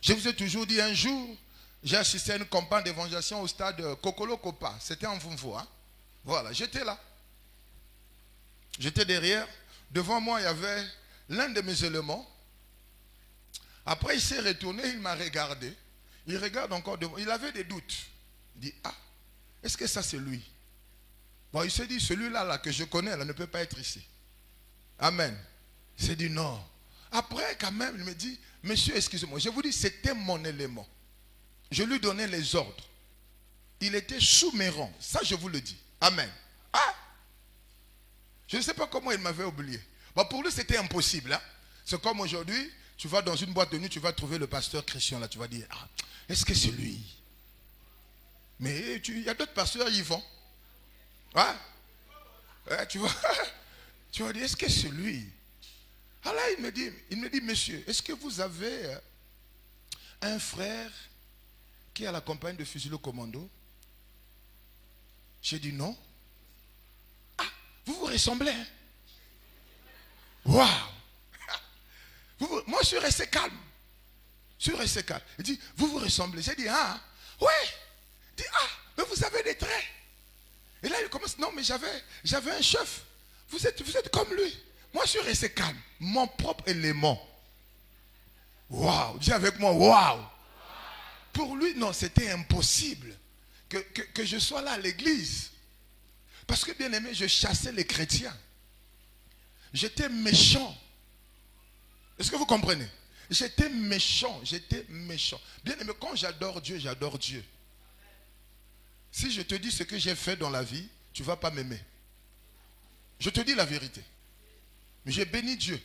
Je vous ai toujours dit un jour, j'ai assisté à une campagne d'évangélisation au stade Kokolo Kopa. C'était en Vumvo. Hein? Voilà, j'étais là. J'étais derrière. Devant moi, il y avait l'un de mes éléments. Après, il s'est retourné, il m'a regardé. Il regarde encore devant. Il avait des doutes. Il dit, ah, est-ce que ça c'est lui? Bon, il s'est dit, celui-là là, que je connais, là, ne peut pas être ici. Amen. Il s'est dit, non. Après, quand même, il me dit, monsieur, excusez-moi. Je vous dis, c'était mon élément. Je lui donnais les ordres. Il était sous mes rangs. Ça, je vous le dis. Amen. Ah! Je ne sais pas comment il m'avait oublié. Bon, pour lui, c'était impossible. Hein? C'est comme aujourd'hui, tu vas dans une boîte de nuit, tu vas trouver le pasteur Christian. Là, tu vas dire, ah, est-ce que c'est lui? Mais il y a d'autres pasteurs, ils vont. Hein? Tu vas dire, est-ce que c'est lui? Alors là, il me dit, monsieur, est-ce que vous avez un frère qui est à la compagnie de Fusilo Commando? J'ai dit non. Ah, vous vous ressemblez. Hein? Waouh! Moi, je suis resté calme. Je suis resté calme. Il dit, vous vous ressemblez. J'ai dit, ah, ouais. Il dit, ah, mais vous avez des traits. Et là, il commence, non, mais j'avais un chef. Vous êtes comme lui. Moi, je suis resté calme. Mon propre élément. Waouh! Dis avec moi, waouh! Pour lui, non, c'était impossible que je sois là à l'église. Parce que, bien aimé, je chassais les chrétiens. J'étais méchant. Est-ce que vous comprenez? J'étais méchant. Bien aimé, quand j'adore Dieu, j'adore Dieu. Si je te dis ce que j'ai fait dans la vie, tu ne vas pas m'aimer. Je te dis la vérité. Mais j'ai béni Dieu.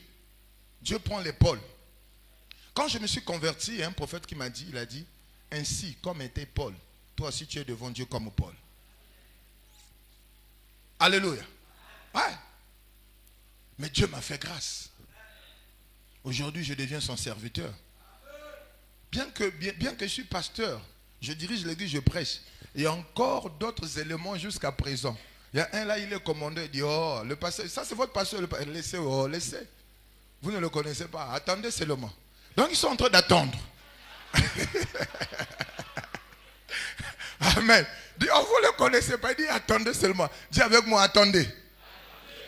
Dieu prend l'épaule. Quand je me suis converti, il y a un prophète qui m'a dit, il a dit, ainsi comme était Paul, toi aussi tu es devant Dieu comme Paul. Alléluia. Ouais. Mais Dieu m'a fait grâce. Aujourd'hui, je deviens son serviteur. Bien que je suis pasteur, je dirige l'église, je prêche. Il y a encore d'autres éléments jusqu'à présent. Il y a un là, il est commandé, il dit, oh, le pasteur, ça c'est votre pasteur, laissez, oh, laissez. Vous ne le connaissez pas, attendez seulement. Donc ils sont en train d'attendre. Amen. Dis, oh, vous ne le connaissez pas, il dit, attendez seulement. Dis avec moi, attendez.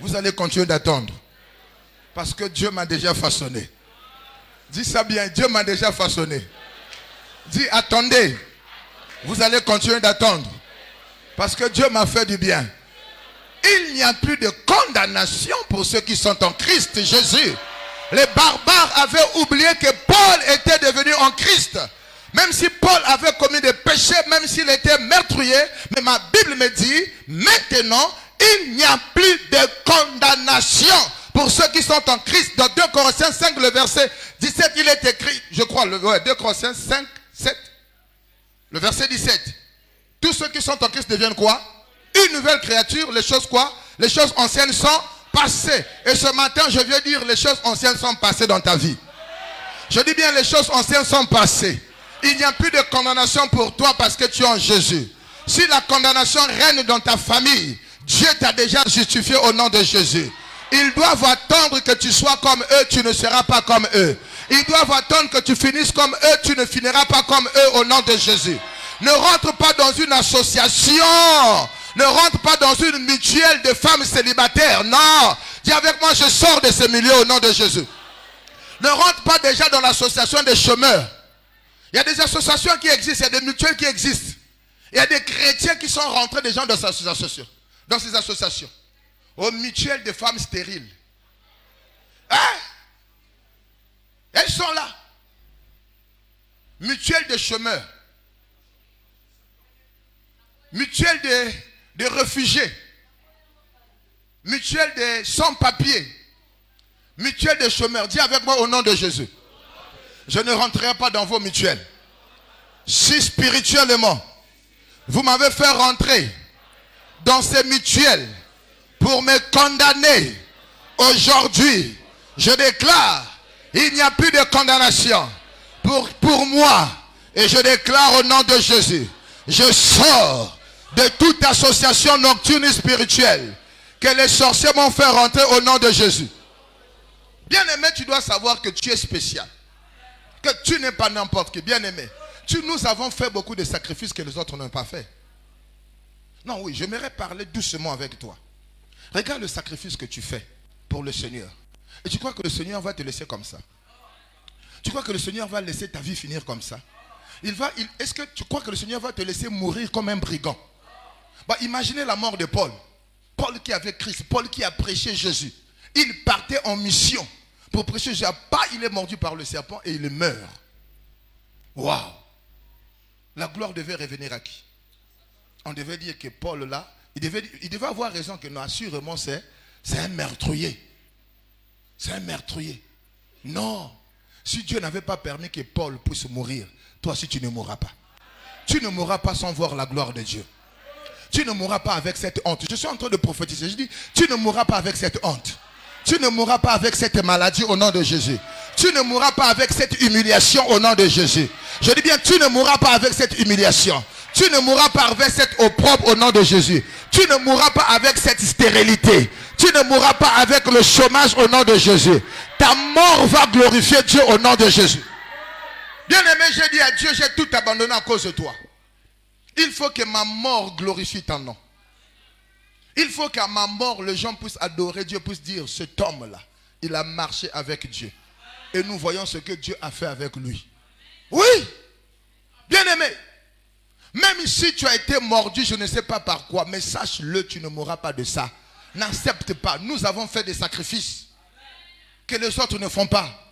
Vous allez continuer d'attendre. Parce que Dieu m'a déjà façonné. Dis ça bien, Dieu m'a déjà façonné. Dis, attendez. Vous allez continuer d'attendre. Parce que Dieu m'a fait du bien. Il n'y a plus de condamnation pour ceux qui sont en Christ Jésus. Les barbares avaient oublié que Paul était devenu en Christ. Même si Paul avait commis des péchés, même s'il était meurtrier, mais ma Bible me dit, maintenant, il n'y a plus de condamnation pour ceux qui sont en Christ. Dans 2 Corinthiens 5, le verset 17, il est écrit, je crois, 2 Corinthiens 5, 7, le verset 17. Tous ceux qui sont en Christ deviennent quoi? Une nouvelle créature. Les choses quoi? Les choses anciennes sont passées. Et ce matin, je viens dire, les choses anciennes sont passées dans ta vie. Je dis bien, les choses anciennes sont passées. Il n'y a plus de condamnation pour toi parce que tu es en Jésus. Si la condamnation règne dans ta famille, Dieu t'a déjà justifié au nom de Jésus. Ils doivent attendre que tu sois comme eux, tu ne seras pas comme eux. Ils doivent attendre que tu finisses comme eux, tu ne finiras pas comme eux au nom de Jésus. Ne rentre pas dans une association. Ne rentre pas dans une mutuelle de femmes célibataires. Non. Dis avec moi, je sors de ce milieu au nom de Jésus. Ne rentre pas déjà dans l'association des chômeurs. Il y a des associations qui existent, il y a des mutuelles qui existent. Il y a des chrétiens qui sont rentrés déjà dans ces associations. Dans ces associations. Aux mutuelles de femmes stériles. Hein? Elles sont là. Mutuelle de chômeurs. Mutuelle de réfugiés. Mutuelle de sans-papiers. Mutuelle de chômeurs. Dis avec moi au nom de Jésus. Je ne rentrerai pas dans vos mutuelles. Si spirituellement, vous m'avez fait rentrer dans ces mutuelles pour me condamner, aujourd'hui, je déclare, il n'y a plus de condamnation pour moi. Et je déclare au nom de Jésus, je sors de toute association nocturne spirituelle que les sorciers m'ont fait rentrer au nom de Jésus. Bien-aimé, tu dois savoir que tu es spécial. Que tu n'es pas n'importe qui. Bien-aimé, nous avons fait beaucoup de sacrifices que les autres n'ont pas fait. Non, oui, j'aimerais parler doucement avec toi. Regarde le sacrifice que tu fais pour le Seigneur. Et tu crois que le Seigneur va te laisser comme ça? Tu crois que le Seigneur va laisser ta vie finir comme ça? Est-ce que tu crois que le Seigneur va te laisser mourir comme un brigand? Imaginez la mort de Paul. Paul qui avait Christ, Paul qui a prêché Jésus. Il partait en mission pour prêcher Jésus. Il est mordu par le serpent et il meurt. Waouh! La gloire devait revenir à qui? On devait dire que Paul là, il devait avoir raison que non, assurément c'est un meurtrier. C'est un meurtrier. Non. Si Dieu n'avait pas permis que Paul puisse mourir, toi aussi tu ne mourras pas. Tu ne mourras pas sans voir la gloire de Dieu. Tu ne mourras pas avec cette honte. Je suis en train de prophétiser. Je dis, tu ne mourras pas avec cette honte. Tu ne mourras pas avec cette maladie au nom de Jésus. Tu ne mourras pas avec cette humiliation au nom de Jésus. Je dis bien, tu ne mourras pas avec cette humiliation. Tu ne mourras pas avec cette opprobre au nom de Jésus. Tu ne mourras pas avec cette stérilité. Tu ne mourras pas avec le chômage au nom de Jésus. Ta mort va glorifier Dieu au nom de Jésus. Bien aimé, j'ai dit à Dieu, j'ai tout abandonné à cause de toi. Il faut que ma mort glorifie ton nom. Il faut qu'à ma mort, les gens puissent adorer Dieu, puissent dire, cet homme-là, il a marché avec Dieu. Et nous voyons ce que Dieu a fait avec lui. Oui, bien aimé. Même si tu as été mordu, je ne sais pas par quoi, mais sache-le, tu ne mourras pas de ça. N'accepte pas. Nous avons fait des sacrifices que les autres ne font pas.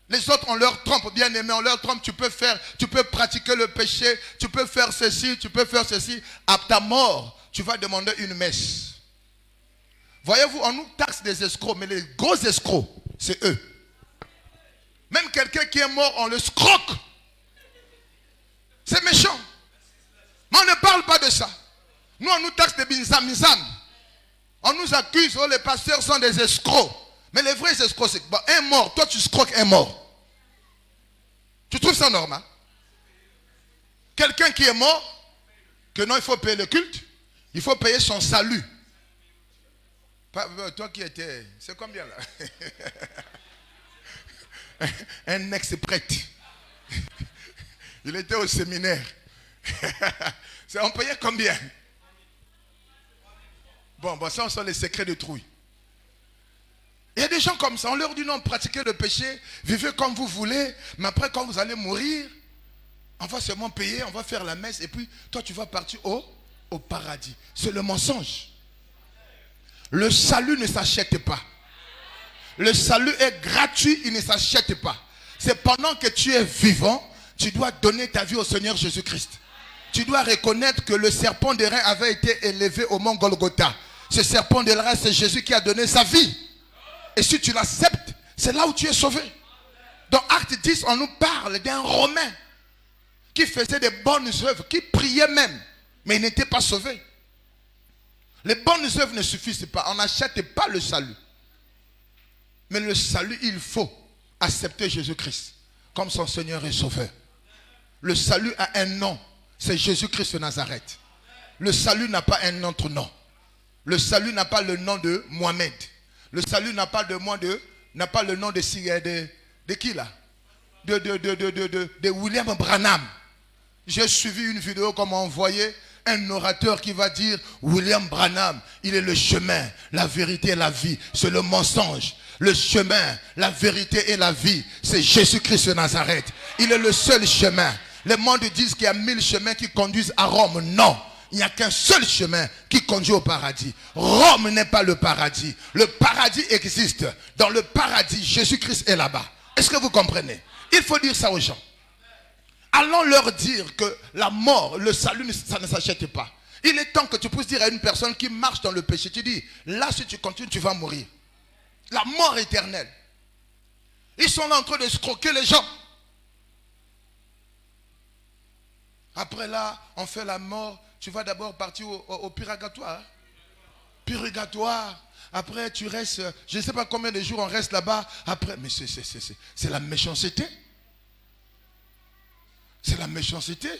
Les autres, on leur trompe, bien aimé, on leur trompe. Tu peux pratiquer le péché, tu peux faire ceci, tu peux faire ceci. À ta mort, tu vas demander une messe. Voyez-vous, on nous taxe des escrocs, mais les gros escrocs, c'est eux. Même quelqu'un qui est mort, on le scroque. C'est méchant. Mais on ne parle pas de ça. Nous, on nous taxe des binzam. On nous accuse, oh, les pasteurs sont des escrocs. Mais les vrais escrocs, c'est un mort. Toi, tu scroques un mort. Tu trouves ça normal? Quelqu'un qui est mort, que non, il faut payer le culte. Il faut payer son salut. Toi qui étais... C'est combien là? Un ex-prêtre. Il était au séminaire. On payait combien? Bon, ça, sont les secrets de trouille. Il y a des gens comme ça, on leur dit non, pratiquez le péché, vivez comme vous voulez, mais après quand vous allez mourir, on va seulement payer, on va faire la messe, et puis toi tu vas partir au paradis. C'est le mensonge. Le salut ne s'achète pas. Le salut est gratuit, il ne s'achète pas. C'est pendant que tu es vivant, tu dois donner ta vie au Seigneur Jésus-Christ. Tu dois reconnaître que le serpent de rein avait été élevé au mont Golgotha. Ce serpent de rein, c'est Jésus qui a donné sa vie. Et si tu l'acceptes, c'est là où tu es sauvé. Dans Acte 10, on nous parle d'un Romain qui faisait des bonnes œuvres, qui priait même, mais il n'était pas sauvé. Les bonnes œuvres ne suffisent pas. On n'achète pas le salut. Mais le salut, il faut accepter Jésus-Christ comme son Seigneur et Sauveur. Le salut a un nom. C'est Jésus-Christ de Nazareth. Le salut n'a pas un autre nom. Le salut n'a pas le nom de Mohamed. Le salut n'a pas le nom de qui là? De William Branham. J'ai suivi une vidéo qu'on m'a envoyé, un orateur qui va dire William Branham, il est le chemin, la vérité et la vie. C'est le mensonge. Le chemin, la vérité et la vie, c'est Jésus-Christ de Nazareth. Il est le seul chemin. Les mondes disent qu'il y a 1000 chemins qui conduisent à Rome. Non, il n'y a qu'un seul chemin qui conduit au paradis. Rome n'est pas le paradis. Le paradis existe. Dans le paradis, Jésus-Christ est là-bas. Est-ce que vous comprenez? Il faut dire ça aux gens. Allons leur dire que la mort, le salut, ça ne s'achète pas. Il est temps que tu puisses dire à une personne qui marche dans le péché, tu dis, là si tu continues, tu vas mourir. La mort éternelle. Ils sont là en train de escroquer les gens. Après là, on fait la mort. Tu vas d'abord partir au purgatoire. Purgatoire. Après, tu restes, je ne sais pas combien de jours on reste là-bas. Après, mais c'est la méchanceté. C'est la méchanceté.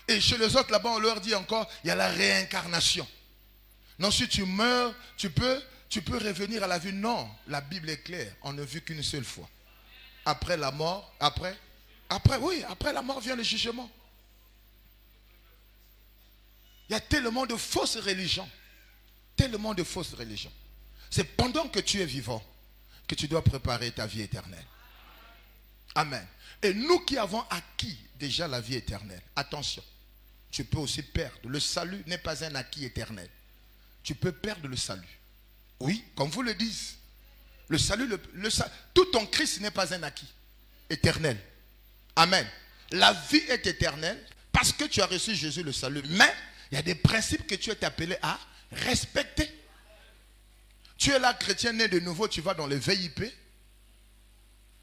Et chez les autres, là-bas, on leur dit encore, il y a la réincarnation. Non, si tu meurs, tu peux revenir à la vie. Non, la Bible est claire. On ne vit qu'une seule fois. Après la mort, après la mort vient le jugement. Il y a tellement de fausses religions. Tellement de fausses religions. C'est pendant que tu es vivant que tu dois préparer ta vie éternelle. Amen. Et nous qui avons acquis déjà la vie éternelle, attention, tu peux aussi perdre. Le salut n'est pas un acquis éternel. Tu peux perdre le salut. Oui, comme vous le dites. Le salut, tout en Christ n'est pas un acquis éternel. Amen. La vie est éternelle parce que tu as reçu Jésus le salut. Mais il y a des principes que tu es appelé à respecter. Tu es là, chrétien né de nouveau, tu vas dans les VIP.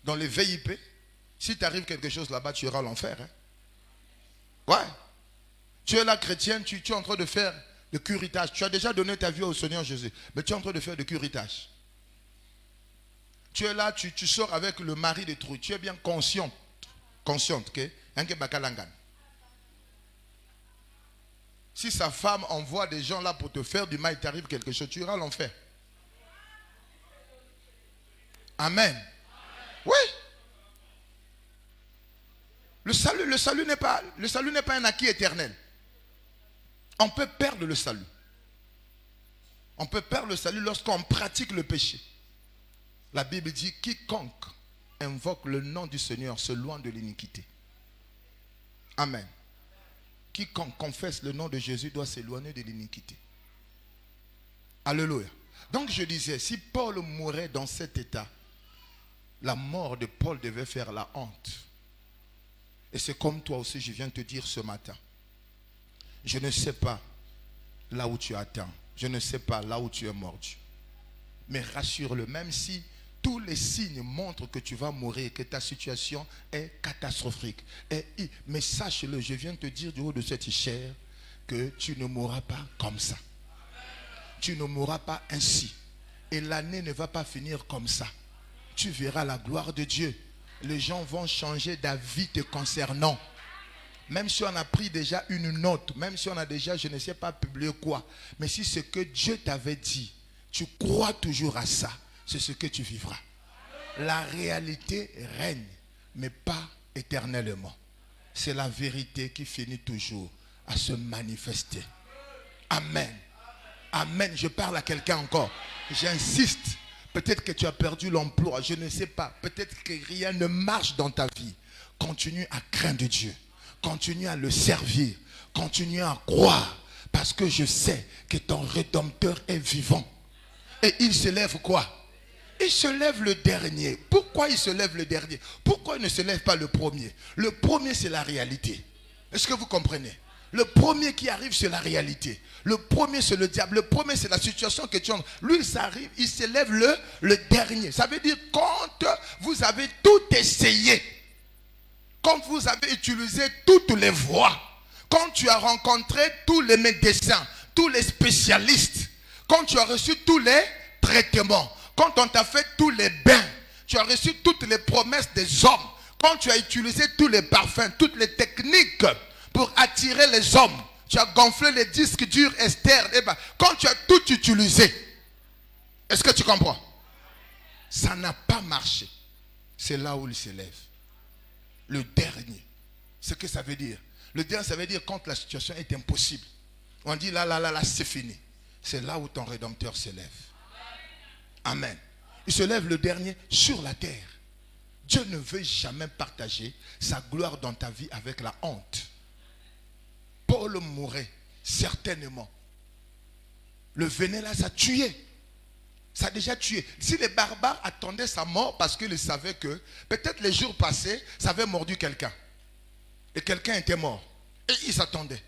Dans les VIP. Si t'arrive quelque chose là-bas, tu iras à l'enfer. Hein? Ouais. Tu es là, chrétien, tu es en train de faire le curitage. Tu as déjà donné ta vie au Seigneur Jésus. Mais tu es en train de faire le curitage. Tu es là, tu sors avec le mari de trou. Tu es bien consciente, que si sa femme envoie des gens là pour te faire du mal, il t'arrive quelque chose, tu iras à l'enfer. Amen. Oui. Le salut n'est pas un acquis éternel. On peut perdre le salut. On peut perdre le salut lorsqu'on pratique le péché. La Bible dit, quiconque invoque le nom du Seigneur se loin de l'iniquité. Amen. Quiconque confesse le nom de Jésus doit s'éloigner de l'iniquité. Alléluia. Donc je disais, si Paul mourait dans cet état, la mort de Paul devait faire la honte. Et c'est comme toi aussi, je viens te dire ce matin. Je ne sais pas là où tu attends. Je ne sais pas là où tu es mordu. Mais rassure-le, même si tous les signes montrent que tu vas mourir, que ta situation est catastrophique. Mais sache-le, je viens te dire du haut de cette chair que tu ne mourras pas comme ça. Tu ne mourras pas ainsi. Et l'année ne va pas finir comme ça. Tu verras la gloire de Dieu. Les gens vont changer d'avis te concernant. Même si on a pris déjà une note, même si on a déjà, je ne sais pas, publié quoi. Mais si ce que Dieu t'avait dit, tu crois toujours à ça, c'est ce que tu vivras. La réalité règne, mais pas éternellement. C'est la vérité qui finit toujours à se manifester. Amen. Amen. Je parle à quelqu'un encore. J'insiste. Peut-être que tu as perdu l'emploi, je ne sais pas. Peut-être que rien ne marche dans ta vie. Continue à craindre Dieu. Continue à le servir. Continue à croire. Parce que je sais que ton Rédempteur est vivant. Et il se lève quoi? Il se lève le dernier. Pourquoi il se lève le dernier? Pourquoi il ne se lève pas le premier? Le premier, c'est la réalité. Est-ce que vous comprenez? Le premier qui arrive, c'est la réalité. Le premier, c'est le diable. Le premier, c'est la situation que tu as. Lui, ça arrive, il se lève le dernier. Ça veut dire quand vous avez tout essayé, quand vous avez utilisé toutes les voies, quand tu as rencontré tous les médecins, tous les spécialistes, quand tu as reçu tous les traitements, quand on t'a fait tous les bains, tu as reçu toutes les promesses des hommes, quand tu as utilisé tous les parfums, toutes les techniques pour attirer les hommes, tu as gonflé les disques durs externes, et quand tu as tout utilisé, est-ce que tu comprends? Ça n'a pas marché. C'est là où il s'élève. Le dernier. Ce que ça veut dire. Le dernier, ça veut dire quand la situation est impossible. On dit là, c'est fini. C'est là où ton Rédempteur s'élève. Amen. Il se lève le dernier sur la terre. Dieu ne veut jamais partager sa gloire dans ta vie avec la honte. Paul mourait, certainement. Le venin là, ça tuait. Ça a déjà tué. Si les barbares attendaient sa mort parce qu'ils savaient que peut-être les jours passés, ça avait mordu quelqu'un. Et quelqu'un était mort. Et ils s'attendaient.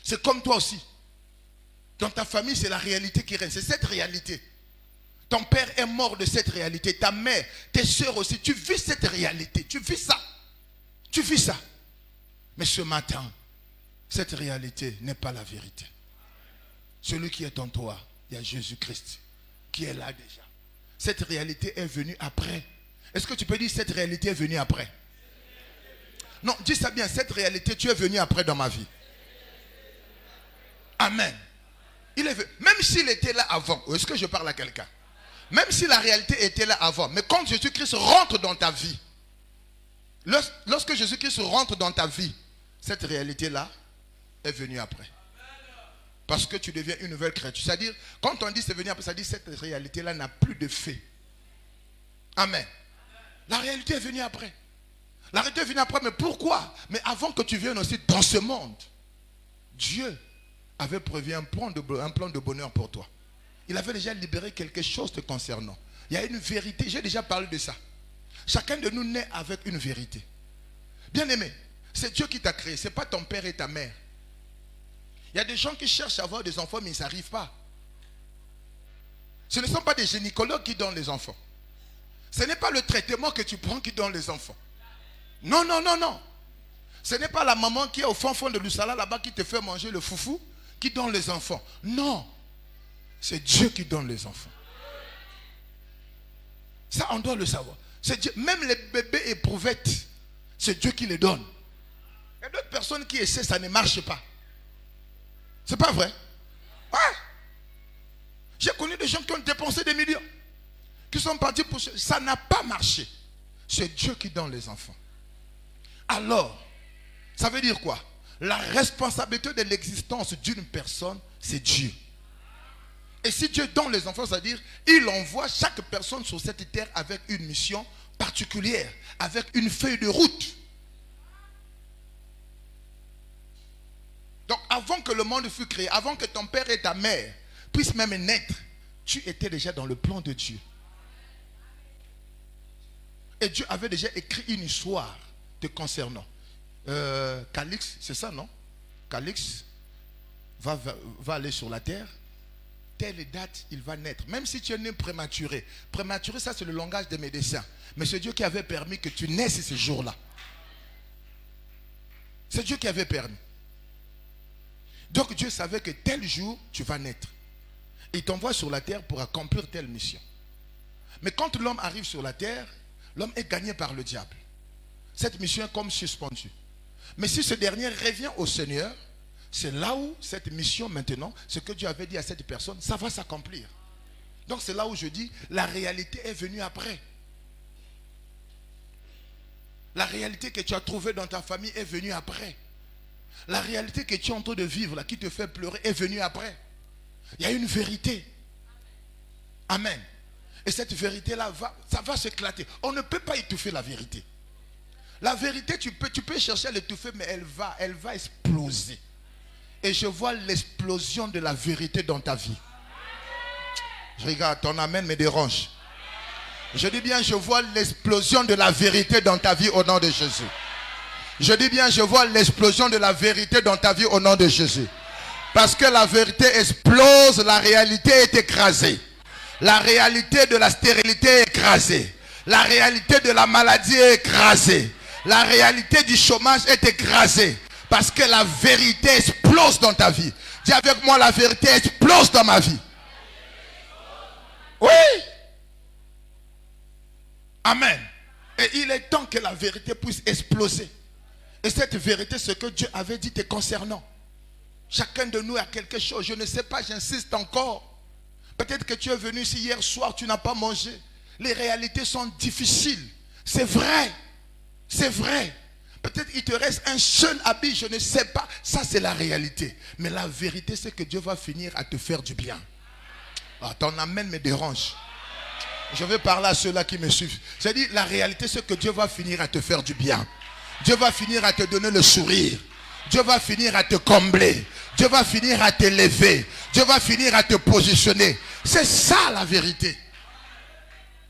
C'est comme toi aussi. Dans ta famille, c'est la réalité qui règne. C'est cette réalité. Ton père est mort de cette réalité. Ta mère, tes soeurs aussi. Tu vis cette réalité. Tu vis ça. Tu vis ça. Mais ce matin, cette réalité n'est pas la vérité. Celui qui est en toi, il y a Jésus-Christ qui est là déjà. Cette réalité est venue après. Est-ce que tu peux dire cette réalité est venue après? Non, dis ça bien. Cette réalité, tu es venu après dans ma vie. Amen. Il est venu. Même s'il était là avant. Est-ce que je parle à quelqu'un? Même si la réalité était là avant. Mais quand Jésus-Christ rentre dans ta vie. Lorsque Jésus-Christ rentre dans ta vie. Cette réalité-là est venue après. Parce que tu deviens une nouvelle créature. C'est-à-dire, quand on dit c'est venu après, ça dit cette réalité-là n'a plus de fait. Amen. La réalité est venue après. La réalité est venue après, mais pourquoi? Mais avant que tu viennes aussi dans ce monde, Dieu avait prévu un plan de bonheur pour toi. Il avait déjà libéré quelque chose te concernant. Il y a une vérité, j'ai déjà parlé de ça. Chacun de nous naît avec une vérité. Bien aimé, c'est Dieu qui t'a créé, ce n'est pas ton père et ta mère. Il y a des gens qui cherchent à avoir des enfants, mais ils n'arrivent pas. Ce ne sont pas des gynécologues qui donnent les enfants. Ce n'est pas le traitement que tu prends qui donne les enfants. Non, non, non, non. Ce n'est pas la maman qui est au fond de l'Ussala là-bas qui te fait manger le foufou qui donne les enfants. Non. C'est Dieu qui donne les enfants. Ça, on doit le savoir. C'est Dieu. Même les bébés éprouvettes, c'est Dieu qui les donne. Il y a d'autres personnes qui essaient, ça ne marche pas. C'est pas vrai? Ouais. J'ai connu des gens qui ont dépensé des millions. Qui sont partis pour ça. Ça n'a pas marché. C'est Dieu qui donne les enfants. Alors, ça veut dire quoi? La responsabilité de l'existence d'une personne, c'est Dieu. Et si Dieu donne les enfants, c'est-à-dire, il envoie chaque personne sur cette terre avec une mission particulière, avec une feuille de route. Donc, avant que le monde fût créé, avant que ton père et ta mère puissent même naître, tu étais déjà dans le plan de Dieu. Et Dieu avait déjà écrit une histoire te concernant. Calix, c'est ça, non? Calix va aller sur la terre. Telle date, il va naître. Même si tu es né prématuré. Prématuré, ça c'est le langage des médecins. Mais c'est Dieu qui avait permis que tu naisses ce jour-là. C'est Dieu qui avait permis. Donc Dieu savait que tel jour, tu vas naître. Il t'envoie sur la terre pour accomplir telle mission. Mais quand l'homme arrive sur la terre, l'homme est gagné par le diable. Cette mission est comme suspendue. Mais si ce dernier revient au Seigneur, c'est là où cette mission maintenant, ce que Dieu avait dit à cette personne, ça va s'accomplir. Donc c'est là où je dis, la réalité est venue après. La réalité que tu as trouvée dans ta famille est venue après. La réalité que tu es en train de vivre, là, qui te fait pleurer, est venue après. Il y a une vérité. Amen. Et cette vérité-là, ça va s'éclater. On ne peut pas étouffer la vérité. La vérité, tu peux chercher à l'étouffer, mais elle va exploser. Et je vois l'explosion de la vérité dans ta vie. Je regarde, ton amen me dérange. Je dis bien, je vois l'explosion de la vérité dans ta vie au nom de Jésus. Je dis bien, je vois l'explosion de la vérité dans ta vie au nom de Jésus. Parce que la vérité explose, la réalité est écrasée. La réalité de la stérilité est écrasée. La réalité de la maladie est écrasée. La réalité du chômage est écrasée. Parce que la vérité explose dans ta vie. Dis avec moi, la vérité explose dans ma vie. Oui. Amen. Et il est temps que la vérité puisse exploser. Et cette vérité, ce que Dieu avait dit te concernant. Chacun de nous a quelque chose. Je ne sais pas, j'insiste encore. Peut-être que tu es venu ici hier soir, tu n'as pas mangé. Les réalités sont difficiles. C'est vrai. C'est vrai. Peut-être qu'il te reste un seul habit, je ne sais pas. Ça, c'est la réalité. Mais la vérité, c'est que Dieu va finir à te faire du bien. Ah, ton amen me dérange. Je vais parler à ceux-là qui me suivent. C'est-à-dire, la réalité, c'est que Dieu va finir à te faire du bien. Dieu va finir à te donner le sourire. Dieu va finir à te combler. Dieu va finir à t'élever. Dieu va finir à te positionner. C'est ça la vérité.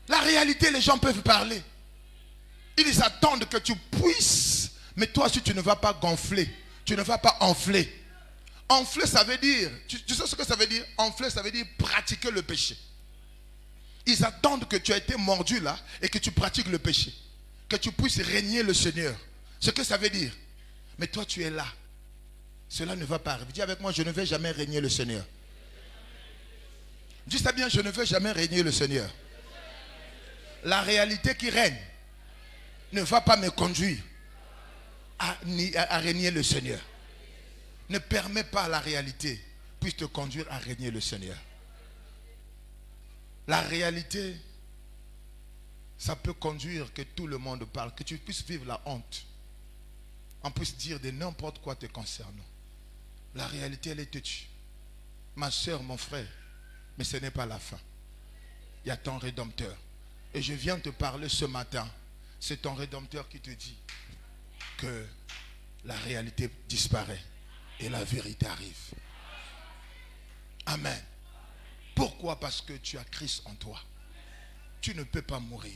La réalité, les gens peuvent parler. Ils attendent que tu puisses. Mais toi, si tu ne vas pas gonfler, tu ne vas pas enfler. Enfler, ça veut dire, tu sais ce que ça veut dire? Enfler, ça veut dire pratiquer le péché. Ils attendent que tu aies été mordu là et que tu pratiques le péché. Que tu puisses régner le Seigneur. Ce que ça veut dire. Mais toi, tu es là. Cela ne va pas arriver. Dis avec moi, je ne vais jamais régner le Seigneur. Dis ça bien, je ne veux jamais régner le Seigneur. La réalité qui règne ne va pas me conduire à régner le Seigneur. Ne permets pas la réalité puisse te conduire à régner le Seigneur. La réalité, ça peut conduire que tout le monde parle, que tu puisses vivre la honte. On puisse dire de n'importe quoi te concernant. La réalité, elle est têtue. Ma soeur, mon frère, mais ce n'est pas la fin. Il y a ton Rédempteur. Et je viens te parler ce matin. C'est ton Rédempteur qui te dit que la réalité disparaît et la vérité arrive. Amen. Pourquoi? Parce que tu as Christ en toi. Tu ne peux pas mourir.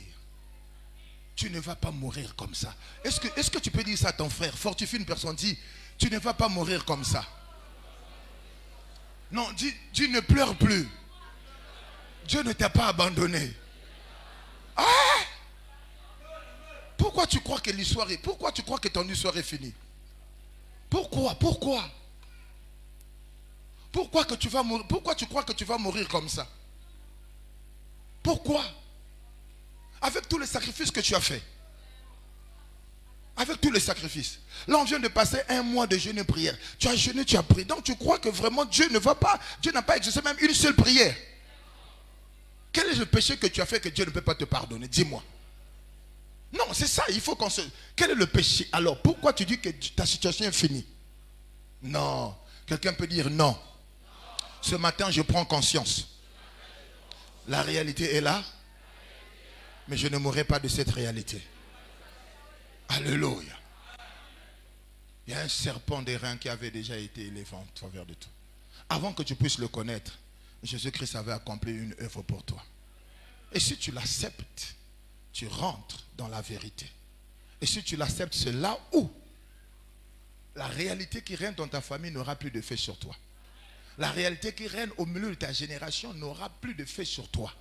Tu ne vas pas mourir comme ça. Est-ce que tu peux dire ça à ton frère? Fortifie une personne, dis, tu ne vas pas mourir comme ça. Non, dis ne pleure plus. Dieu ne t'a pas abandonné. Ah! Pourquoi tu crois que l'histoire est... Pourquoi tu crois que ton histoire est finie? Pourquoi? Pourquoi que tu vas mourir? Pourquoi tu crois que tu vas mourir comme ça? Pourquoi? Avec tous les sacrifices que tu as fait. Avec tous les sacrifices. Là, on vient de passer un mois de jeûne et prière. Tu as jeûné, tu as prié. Donc, tu crois que vraiment Dieu ne va pas... Dieu n'a pas exaucé même une seule prière. Quel est le péché que tu as fait que Dieu ne peut pas te pardonner? Dis-moi. Non, c'est ça, il faut qu'on se... Quel est le péché? Alors, pourquoi tu dis que ta situation est finie? Non. Quelqu'un peut dire non. Ce matin, je prends conscience. La réalité est là. Mais je ne mourrai pas de cette réalité. Alléluia. Il y a un serpent d'airain qui avait déjà été élevé en faveur de toi. Avant que tu puisses le connaître, Jésus-Christ avait accompli une œuvre pour toi. Et si tu l'acceptes, tu rentres dans la vérité. Et si tu l'acceptes, c'est là où la réalité qui règne dans ta famille n'aura plus d'effet sur toi. La réalité qui règne au milieu de ta génération n'aura plus d'effet sur toi.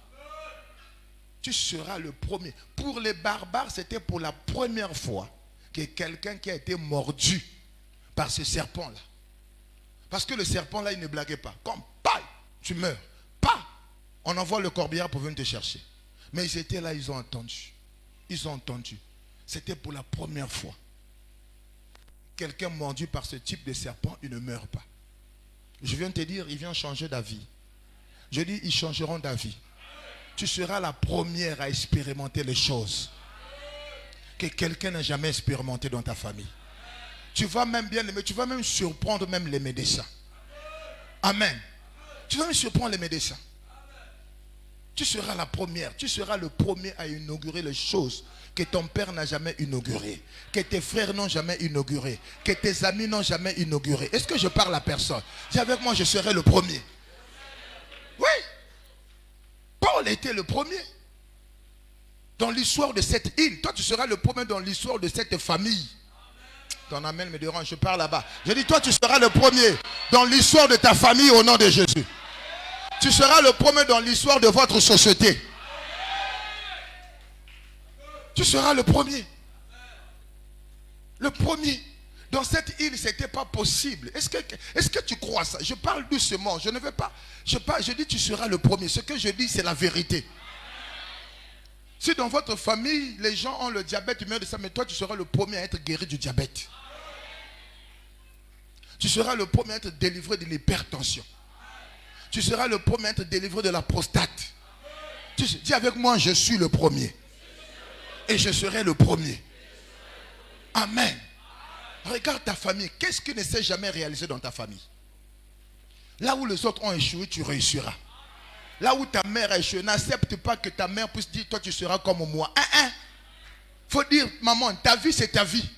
Tu seras le premier. Pour les barbares, c'était pour la première fois que quelqu'un qui a été mordu par ce serpent-là. Parce que le serpent-là, il ne blaguait pas. Comme, paille, tu meurs. Pas. On envoie le corbillard pour venir te chercher. Mais ils étaient là, ils ont entendu. Ils ont entendu. C'était pour la première fois. Quelqu'un mordu par ce type de serpent, il ne meurt pas. Je viens de te dire, ils viennent changer d'avis. Je dis, ils changeront d'avis. Tu seras la première à expérimenter les choses que quelqu'un n'a jamais expérimenté dans ta famille. Tu vas même bien aimer, tu vas même surprendre même les médecins. Amen. Tu vas même surprendre les médecins. Tu seras la première, tu seras le premier à inaugurer les choses que ton père n'a jamais inaugurées, que tes frères n'ont jamais inaugurées, que tes amis n'ont jamais inaugurées. Est-ce que je parle à personne? Dis avec moi, je serai le premier. Oui. Paul était le premier dans l'histoire de cette île. Toi, tu seras le premier dans l'histoire de cette famille. Ton amen me dérange, je parle là-bas. Je dis, toi, tu seras le premier dans l'histoire de ta famille au nom de Jésus. Tu seras le premier dans l'histoire de votre société. Tu seras le premier. Le premier. Dans cette île, ce n'était pas possible. Est-ce que tu crois ça? Je parle doucement. Je ne veux pas. Je dis tu seras le premier. Ce que je dis, c'est la vérité. Si dans votre famille, les gens ont le diabète, ils meurent de ça, mais toi, tu seras le premier à être guéri du diabète. Tu seras le premier à être délivré de l'hypertension. Tu seras le premier à être délivré de la prostate. Dis avec moi, je suis le premier. Et je serai le premier. Amen. Regarde ta famille. Qu'est-ce qui ne s'est jamais réalisé dans ta famille? Là où les autres ont échoué, tu réussiras. Là où ta mère a échoué, n'accepte pas que ta mère puisse dire, toi tu seras comme moi. Faut dire, maman, ta vie c'est ta vie.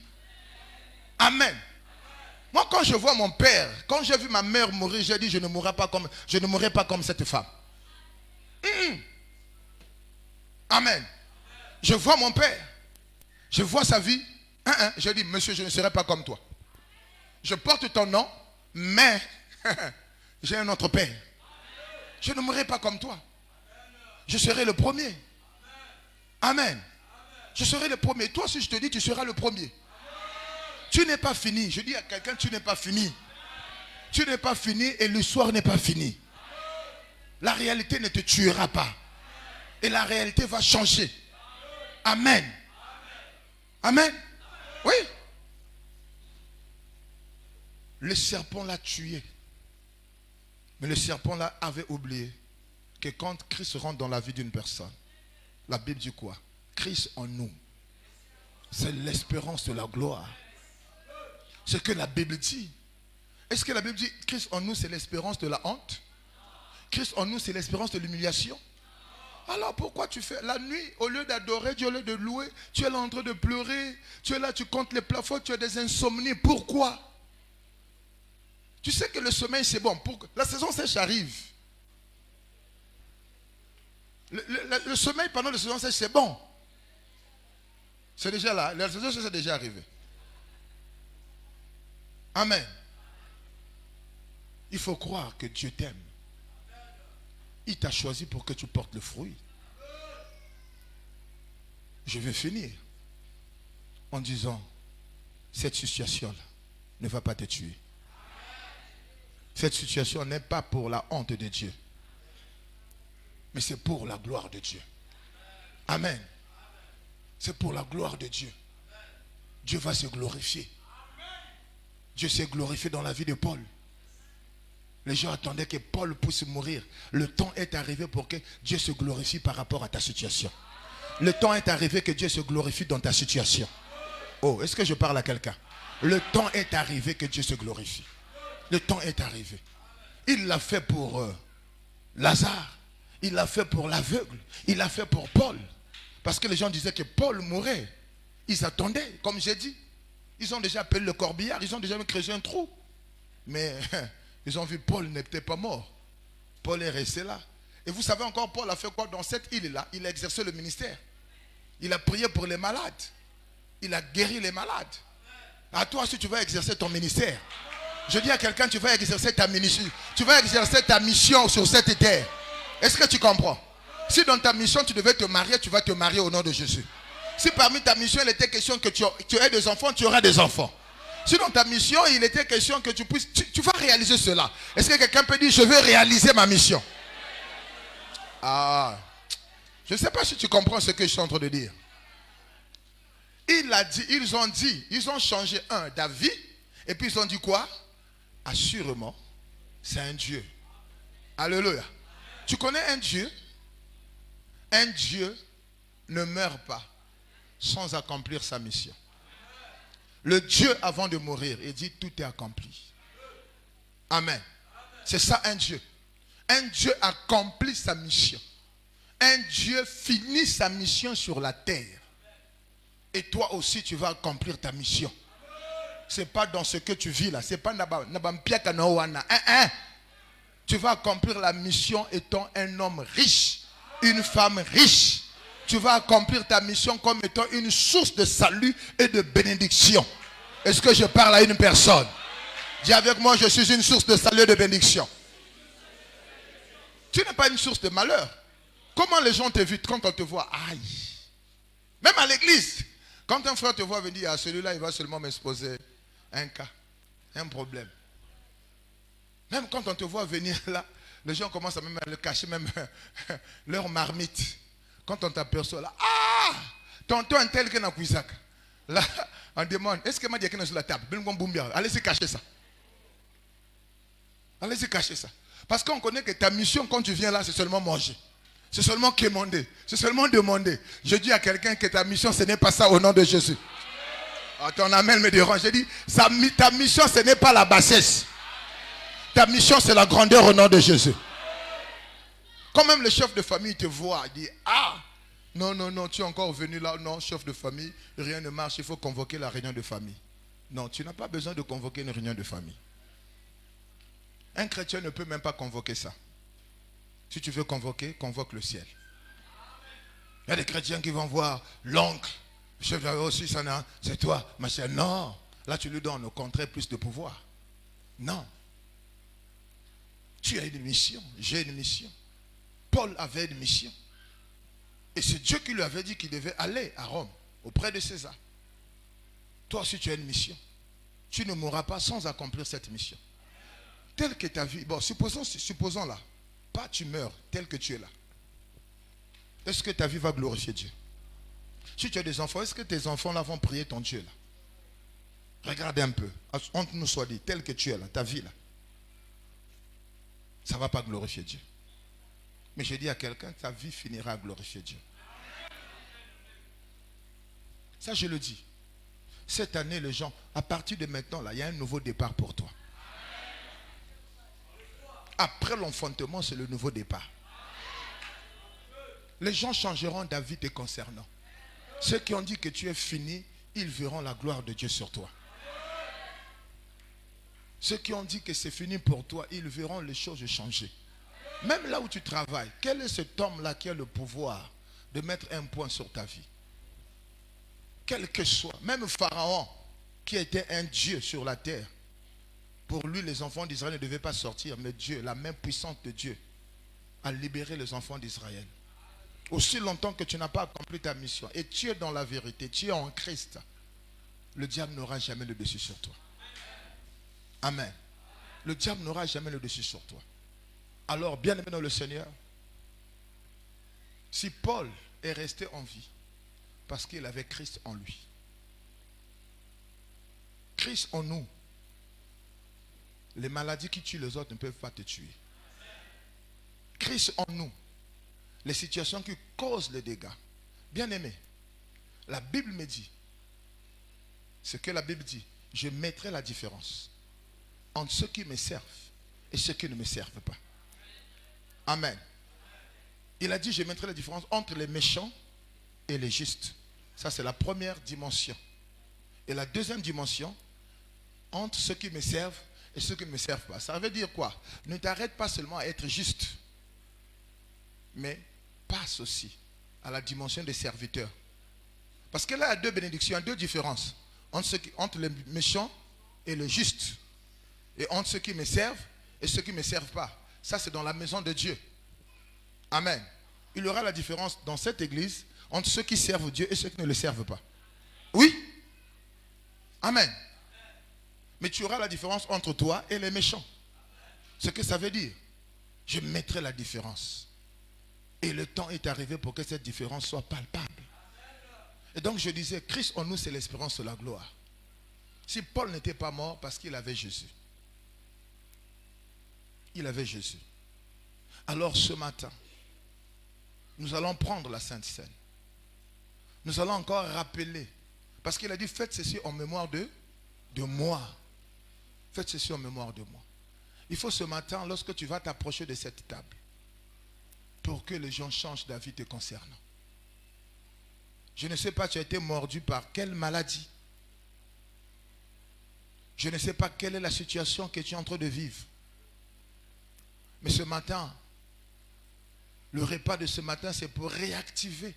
Amen. Moi quand je vois mon père, quand j'ai vu ma mère mourir, j'ai dit, je ne mourrai pas comme cette femme. Amen. Je vois mon père. Je vois sa vie. Je dis, monsieur, je ne serai pas comme toi. Je porte ton nom, mais j'ai un autre père. Je ne mourrai pas comme toi. Je serai le premier. Amen. Je serai le premier. Toi, si je te dis, tu seras le premier. Tu n'es pas fini. Je dis à quelqu'un, tu n'es pas fini. Tu n'es pas fini et l'histoire n'est pas finie. La réalité ne te tuera pas. Et la réalité va changer. Amen. Amen. Oui. Le serpent l'a tué. Mais le serpent là avait oublié que quand Christ rentre dans la vie d'une personne, la Bible dit quoi? Christ en nous. C'est l'espérance de la gloire. Ce que la Bible dit. Est-ce que la Bible dit Christ en nous c'est l'espérance de la honte? Christ en nous c'est l'espérance de l'humiliation? Alors pourquoi tu fais la nuit, au lieu d'adorer Dieu, au lieu de louer, tu es là en train de pleurer, tu es là, tu comptes les plafonds, tu as des insomnies. Pourquoi? Tu sais que le sommeil c'est bon. La saison sèche arrive. Le sommeil pendant la saison sèche c'est bon. C'est déjà là. La saison sèche est déjà arrivée. Amen. Il faut croire que Dieu t'aime. Il t'a choisi pour que tu portes le fruit. Je vais finir en disant, cette situation-là ne va pas te tuer. Cette situation n'est pas pour la honte de Dieu, mais c'est pour la gloire de Dieu. Amen. C'est pour la gloire de Dieu. Dieu va se glorifier. Dieu s'est glorifié dans la vie de Paul. Les gens attendaient que Paul puisse mourir. Le temps est arrivé pour que Dieu se glorifie par rapport à ta situation. Le temps est arrivé que Dieu se glorifie dans ta situation. Oh, est-ce que je parle à quelqu'un? Le temps est arrivé que Dieu se glorifie. Le temps est arrivé. Il l'a fait pour Lazare. Il l'a fait pour l'aveugle. Il l'a fait pour Paul. Parce que les gens disaient que Paul mourrait. Ils attendaient, comme j'ai dit. Ils ont déjà appelé le corbillard. Ils ont déjà creusé un trou. Mais ils ont vu Paul n'était pas mort. Paul est resté là. Et vous savez encore, Paul a fait quoi dans cette île-là? Il a exercé le ministère. Il a prié pour les malades. Il a guéri les malades. À toi, si tu vas exercer ton ministère, je dis à quelqu'un, tu vas exercer ta mission. Tu vas exercer ta mission sur cette terre. Est-ce que tu comprends? Si dans ta mission, tu devais te marier, tu vas te marier au nom de Jésus. Si parmi ta mission, il était question que tu aies des enfants, tu auras des enfants. Si dans ta mission, il était question que tu puisses... Tu vas réaliser cela. Est-ce que quelqu'un peut dire, je vais réaliser ma mission? Ah, je ne sais pas si tu comprends ce que je suis en train de dire. Ils ont changé David, et puis ils ont dit quoi? Assurément, c'est un Dieu. Alléluia. Tu connais un Dieu? Un Dieu ne meurt pas sans accomplir sa mission. Le Dieu, avant de mourir, il dit tout est accompli. Amen. C'est ça un Dieu. Un Dieu accomplit sa mission. Un Dieu finit sa mission sur la terre. Et toi aussi, tu vas accomplir ta mission. Ce n'est pas dans ce que tu vis là. Ce n'est pas tu vas accomplir la mission étant un homme riche, une femme riche. Tu vas accomplir ta mission comme étant une source de salut et de bénédiction. Est-ce que je parle à une personne? Dis avec moi, je suis une source de salut et de bénédiction. Tu n'es pas une source de malheur. Comment les gens t'évitent quand on te voit? Aïe. Même à l'église. Quand un frère te voit venir, à celui-là, il va seulement m'exposer un cas, un problème. Même quand on te voit venir là, les gens commencent à même à le cacher, même leur marmite. Quand on t'aperçoit là, ah, tonton un tel que n'a cuisac. Là, on demande, est-ce que m'a dit qu'il est sur la table? Allez-y cacher ça. Allez-y cacher ça. Parce qu'on connaît que ta mission quand tu viens là, c'est seulement manger. C'est seulement quémander. C'est seulement demander. Je dis à quelqu'un que ta mission, ce n'est pas ça au nom de Jésus. Ah, ton amen me dérange. Je dis, ta mission, ce n'est pas la bassesse. Ta mission, c'est la grandeur au nom de Jésus. Quand même le chef de famille te voit, il dit, ah, non, non, non, tu es encore venu là. Non, chef de famille, rien ne marche. Il faut convoquer la réunion de famille. Non, tu n'as pas besoin de convoquer une réunion de famille. Un chrétien ne peut même pas convoquer ça. Si tu veux convoquer, convoque le ciel. Il y a des chrétiens qui vont voir l'oncle. Le chef de famille aussi, c'est toi, ma chère. Non, là tu lui donnes au contraire plus de pouvoir. Non. Tu as une mission, j'ai une mission. Paul avait une mission. Et c'est Dieu qui lui avait dit qu'il devait aller à Rome, auprès de César. Toi aussi tu as une mission. Tu ne mourras pas sans accomplir cette mission. Telle que ta vie, bon, supposons là, pas tu meurs, tel que tu es là. Est-ce que ta vie va glorifier Dieu? Si tu as des enfants, est-ce que tes enfants là vont prier ton Dieu là? Regardez un peu, entre nous soit dit, tel que tu es là, ta vie là, ça ne va pas glorifier Dieu. Mais je dis à quelqu'un, ta vie finira à glorifier Dieu. Ça je le dis. Cette année, les gens, à partir de maintenant là, il y a un nouveau départ pour toi. Après l'enfantement, c'est le nouveau départ. Les gens changeront d'avis te concernant. Ceux qui ont dit que tu es fini, ils verront la gloire de Dieu sur toi. Ceux qui ont dit que c'est fini pour toi, ils verront les choses changer. Même là où tu travailles, quel est cet homme-là qui a le pouvoir de mettre un point sur ta vie? Quel que soit, même Pharaon, qui était un dieu sur la terre, pour lui, les enfants d'Israël ne devaient pas sortir, mais Dieu, la main puissante de Dieu, a libéré les enfants d'Israël. Aussi longtemps que tu n'as pas accompli ta mission, et tu es dans la vérité, tu es en Christ, le diable n'aura jamais le dessus sur toi. Amen. Le diable n'aura jamais le dessus sur toi. Alors, bien aimé dans le Seigneur, si Paul est resté en vie, parce qu'il avait Christ en lui, Christ en nous, les maladies qui tuent les autres ne peuvent pas te tuer. Christ en nous, les situations qui causent les dégâts. Bien aimé, la Bible me dit, ce que la Bible dit, je mettrai la différence entre ceux qui me servent et ceux qui ne me servent pas. Amen. Il a dit, je mettrai la différence entre les méchants et les justes. Ça, c'est la première dimension. Et la deuxième dimension, entre ceux qui me servent et ceux qui ne me servent pas. Ça veut dire quoi? Ne t'arrête pas seulement à être juste, mais passe aussi à la dimension des serviteurs. Parce que là, il y a deux bénédictions, deux différences entre les méchants et les justes. Et entre ceux qui me servent et ceux qui ne me servent pas. Ça, c'est dans la maison de Dieu. Amen. Il y aura la différence dans cette église entre ceux qui servent Dieu et ceux qui ne le servent pas. Oui? Amen. Mais tu auras la différence entre toi et les méchants. Ce que ça veut dire, je mettrai la différence. Et le temps est arrivé pour que cette différence soit palpable. Et donc je disais, Christ en nous, c'est l'espérance de la gloire. Si Paul n'était pas mort parce qu'il avait Jésus. Il avait Jésus. Alors ce matin, nous allons prendre la Sainte Seine. Nous allons encore rappeler. Parce qu'il a dit, faites ceci en mémoire de moi. Faites ceci en mémoire de moi. Il faut ce matin, lorsque tu vas t'approcher de cette table, pour que les gens changent d'avis te concernant. Je ne sais pas, tu as été mordu par quelle maladie. Je ne sais pas quelle est la situation que tu es en train de vivre. Mais ce matin, le repas de ce matin, c'est pour réactiver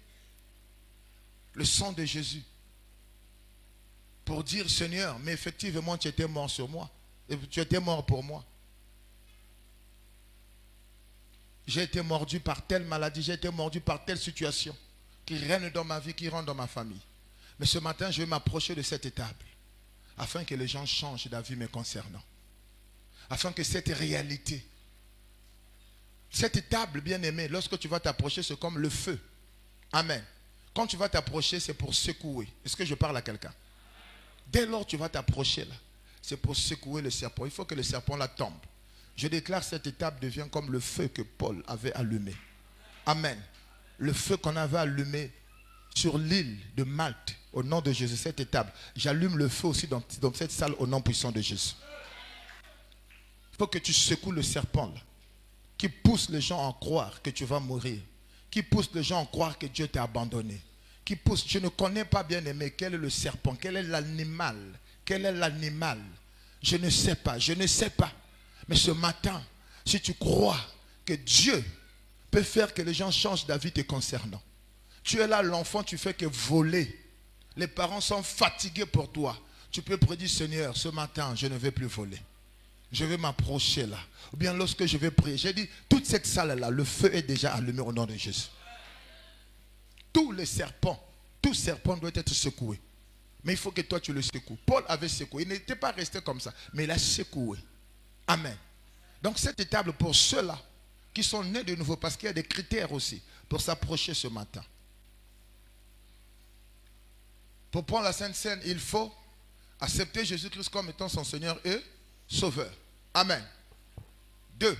le sang de Jésus. Pour dire, Seigneur, mais effectivement, tu étais mort sur moi. Et tu étais mort pour moi. J'ai été mordu par telle maladie, j'ai été mordu par telle situation qui règne dans ma vie, qui rentre dans ma famille. Mais ce matin, je vais m'approcher de cette table afin que les gens changent d'avis me concernant. Afin que cette réalité, cette table bien aimée, lorsque tu vas t'approcher, c'est comme le feu. Amen. Quand tu vas t'approcher, c'est pour secouer. Est-ce que je parle à quelqu'un? Dès lors que tu vas t'approcher là, c'est pour secouer le serpent. Il faut que le serpent là tombe. Je déclare cette étape devient comme le feu que Paul avait allumé. Amen. Le feu qu'on avait allumé sur l'île de Malte au nom de Jésus, cette étape. J'allume le feu aussi dans cette salle au nom puissant de Jésus. Il faut que tu secoues le serpent là, qui pousse les gens à croire que tu vas mourir, qui pousse les gens à croire que Dieu t'a abandonné, qui pousse, je ne connais pas bien aimé quel est le serpent, quel est l'animal, je ne sais pas, mais ce matin, si tu crois que Dieu peut faire que les gens changent d'avis te concernant, tu es là l'enfant, tu fais que voler, les parents sont fatigués pour toi, tu peux prédire Seigneur, ce matin, je ne vais plus voler. Je vais m'approcher là. Ou bien lorsque je vais prier. J'ai dit, toute cette salle-là, le feu est déjà allumé au nom de Jésus. Tous les serpents, tout serpent doit être secoué. Mais il faut que toi tu le secoues. Paul avait secoué. Il n'était pas resté comme ça. Mais il a secoué. Amen. Donc cette étape pour ceux-là qui sont nés de nouveau. Parce qu'il y a des critères aussi pour s'approcher ce matin. Pour prendre la Sainte Seine, il faut accepter Jésus-Christ comme étant son Seigneur et Sauveur. Amen. 2.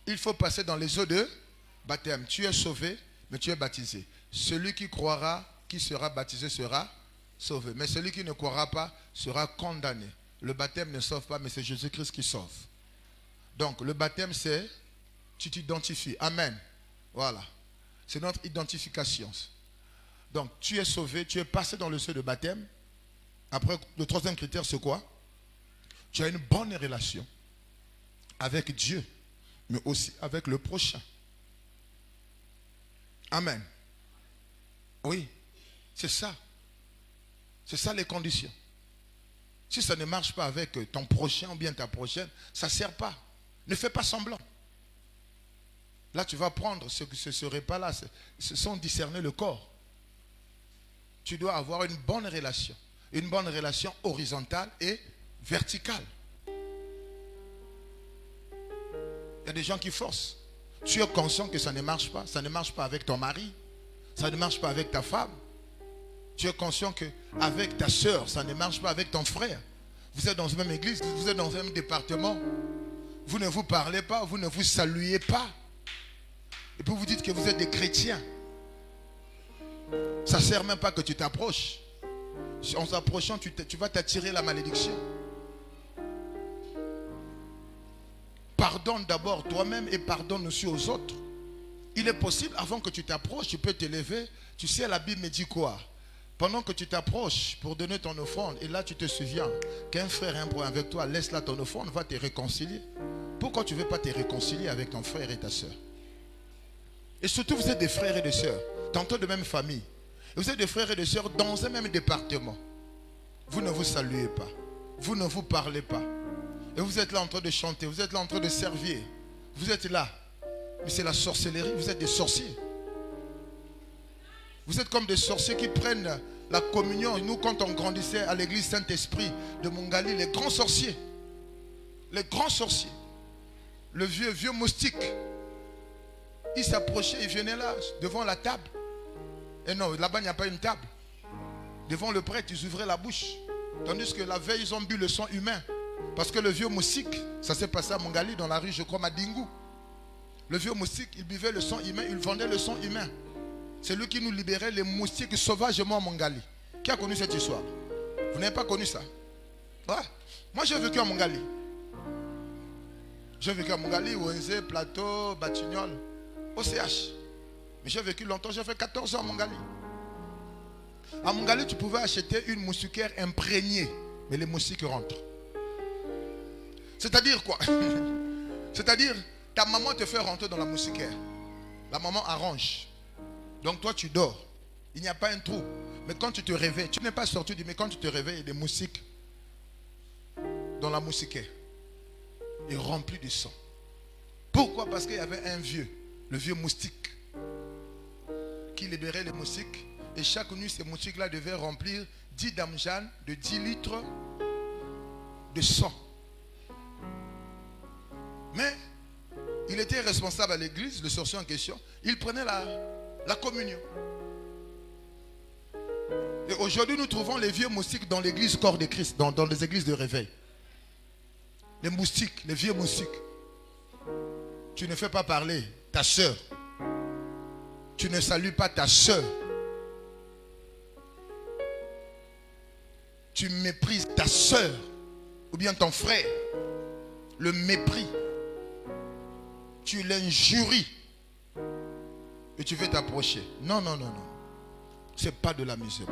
Il faut passer dans les eaux de baptême. Tu es sauvé, mais tu es baptisé. Celui qui croira, qui sera baptisé sera sauvé. Mais celui qui ne croira pas sera condamné. Le baptême ne sauve pas, mais c'est Jésus-Christ qui sauve. Donc le baptême c'est, tu t'identifies. Amen. Voilà. C'est notre identification. Donc tu es sauvé, tu es passé dans le seuil de baptême. Après, le troisième critère c'est quoi? Tu as une bonne relation avec Dieu, mais aussi avec le prochain. Amen. Oui, c'est ça. C'est ça les conditions. Si ça ne marche pas avec ton prochain ou bien ta prochaine, ça ne sert pas. Ne fais pas semblant. Là, tu vas prendre ce repas-là, sans discerner le corps. Tu dois avoir une bonne relation horizontale et verticale. Il y a des gens qui forcent. Tu es conscient que ça ne marche pas. Ça ne marche pas avec ton mari. Ça ne marche pas avec ta femme. Tu es conscient qu'avec ta soeur, ça ne marche pas avec ton frère. Vous êtes dans la même église, vous êtes dans un même département. Vous ne vous parlez pas, vous ne vous saluez pas. Et puis vous dites que vous êtes des chrétiens. Ça ne sert même pas que tu t'approches. En s'approchant, tu vas t'attirer la malédiction. Pardonne d'abord toi-même et pardonne aussi aux autres. Il est possible, avant que tu t'approches, tu peux te lever. Tu sais, la Bible me dit quoi? Pendant que tu t'approches pour donner ton offrande, et là tu te souviens qu'un frère a un problème avec toi, laisse là ton offrande, va te réconcilier. Pourquoi tu ne veux pas te réconcilier avec ton frère et ta soeur? Et surtout, vous êtes des frères et des sœurs, tantôt de même famille. Et vous êtes des frères et des sœurs dans un même département. Vous ne vous saluez pas. Vous ne vous parlez pas. Et vous êtes là en train de chanter, vous êtes là en train de servir. Vous êtes là. Mais c'est la sorcellerie, vous êtes des sorciers. Vous êtes comme des sorciers qui prennent la communion. Nous, quand on grandissait à l'église Saint-Esprit de Mungali, les grands sorciers. Le vieux moustique. Il s'approchait, il venait là, devant la table. Et non, là-bas, il n'y a pas une table. Devant le prêtre, ils ouvraient la bouche. Tandis que la veille, ils ont bu le sang humain. Parce que le vieux moustique, ça s'est passé à Mungali, dans la rue, je crois, Madingu. Le vieux moustique, il buvait le sang humain, il vendait le sang humain. C'est lui qui nous libérait les moustiques sauvagement à Mungali. Qui a connu cette histoire? Vous n'avez pas connu ça? Ouais. Moi, j'ai vécu à Mungali. J'ai vécu à Mungali, Ouenze, Plateau, Batignolles, OCH. Mais j'ai vécu longtemps, j'ai fait 14 ans à Mungali. À Mungali, tu pouvais acheter une moustiquaire imprégnée, mais les moustiques rentrent. C'est-à-dire quoi? C'est-à-dire, ta maman te fait rentrer dans la moustiquaire. La maman arrange. Donc toi, tu dors. Il n'y a pas un trou. Mais quand tu te réveilles, tu n'es pas sorti du mais quand tu te réveilles, il y a des moustiques dans la moustiquaire. Et rempli de sang. Pourquoi? Parce qu'il y avait un vieux, le vieux moustique, qui libérait les moustiques. Et chaque nuit, ces moustiques-là devaient remplir 10 damjanes de 10 litres de sang. Mais il était responsable à l'église, le sorcier en question. Il prenait La communion. Et aujourd'hui, nous trouvons les vieux moustiques dans l'église corps de Christ, dans les églises de réveil. Les moustiques, les vieux moustiques. Tu ne fais pas parler ta soeur. Tu ne salues pas ta soeur. Tu méprises ta soeur ou bien ton frère. Le mépris. Tu l'injuries. Et tu veux t'approcher. Non, non, non, non. Ce n'est pas de l'amusement.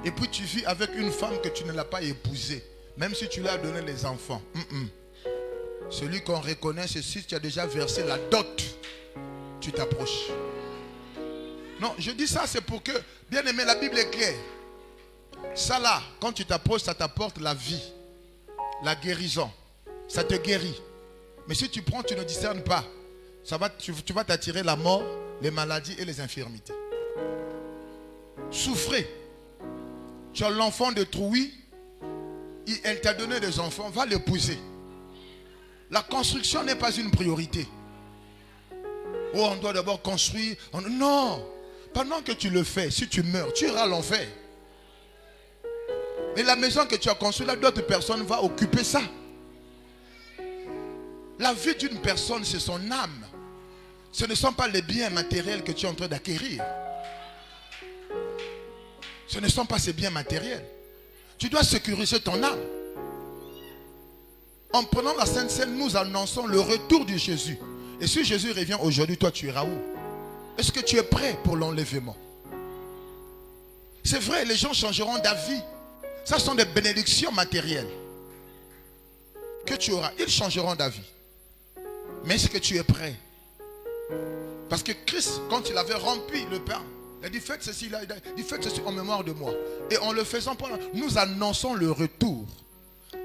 Et puis tu vis avec une femme que tu ne l'as pas épousée. Même si tu lui as donné les enfants. Celui qu'on reconnaît, c'est si tu as déjà versé la dot. Tu t'approches. Non, je dis ça, c'est pour que, bien aimé, la Bible est claire. Ça là, quand tu t'approches, ça t'apporte la vie, la guérison. Ça te guérit. Mais si tu prends, tu ne discernes pas, tu vas t'attirer la mort, les maladies et les infirmités. Souffrez. Tu as l'enfant de Trouy, elle t'a donné des enfants, va l'épouser. La construction n'est pas une priorité. Oh, on doit d'abord construire. Non. Pendant que tu le fais, si tu meurs, tu iras à l'enfer. Mais la maison que tu as construite, là, d'autres personnes vont occuper ça. La vie d'une personne, c'est son âme. Ce ne sont pas les biens matériels que tu es en train d'acquérir. Ce ne sont pas ces biens matériels. Tu dois sécuriser ton âme. En prenant la Sainte Seine, nous annonçons le retour de Jésus. Et si Jésus revient aujourd'hui, toi tu iras où? Est-ce que tu es prêt pour l'enlèvement? C'est vrai, les gens changeront d'avis. Ça sont des bénédictions matérielles que tu auras. Ils changeront d'avis. Mais est-ce que tu es prêt? Parce que Christ, quand il avait rempli le pain, il a dit faites ceci, faites ceci en mémoire de moi. Et en le faisant, nous annonçons le retour.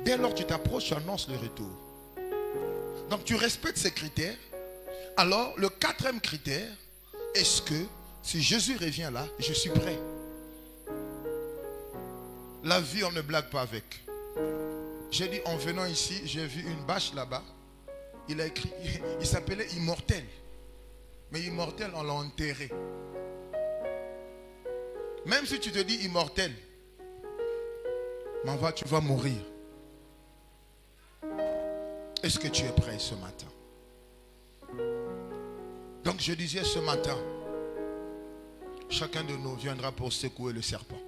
Dès lors que tu t'approches, tu annonces le retour. Donc tu respectes ces critères. Alors le quatrième critère, est-ce que si Jésus revient là, je suis prêt? La vie, on ne blague pas avec. J'ai dit en venant ici, j'ai vu une bâche là-bas. Il a écrit, il s'appelait Immortel. Mais Immortel, on l'a enterré. Même si tu te dis immortel, tu vas mourir. Est-ce que tu es prêt ce matin? Donc je disais ce matin, chacun de nous viendra pour secouer le serpent.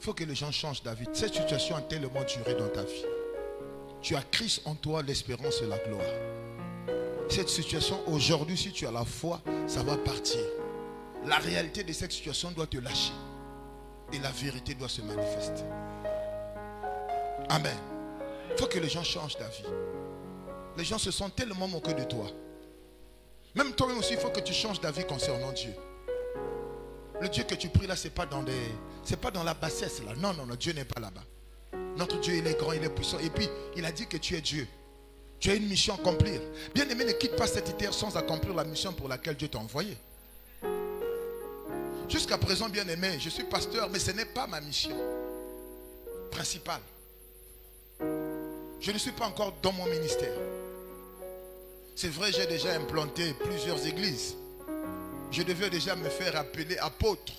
Il faut que les gens changent d'avis. Cette situation a tellement duré dans ta vie. Tu as Christ en toi, l'espérance et la gloire. Cette situation, aujourd'hui, si tu as la foi, ça va partir. La réalité de cette situation doit te lâcher. Et la vérité doit se manifester. Amen. Il faut que les gens changent d'avis. Les gens se sentent tellement moqués de toi. Même toi-même aussi, il faut que tu changes d'avis concernant Dieu. Le Dieu que tu pries là, c'est pas dans la bassesse là. Non, non, non, Dieu n'est pas là-bas. Notre Dieu, il est grand, il est puissant. Et puis, il a dit que tu es Dieu. Tu as une mission à accomplir. Bien aimé, ne quitte pas cette terre sans accomplir la mission pour laquelle Dieu t'a envoyé. Jusqu'à présent, bien aimé, je suis pasteur, mais ce n'est pas ma mission principale. Je ne suis pas encore dans mon ministère. C'est vrai, j'ai déjà implanté plusieurs églises. Je devais déjà me faire appeler apôtre.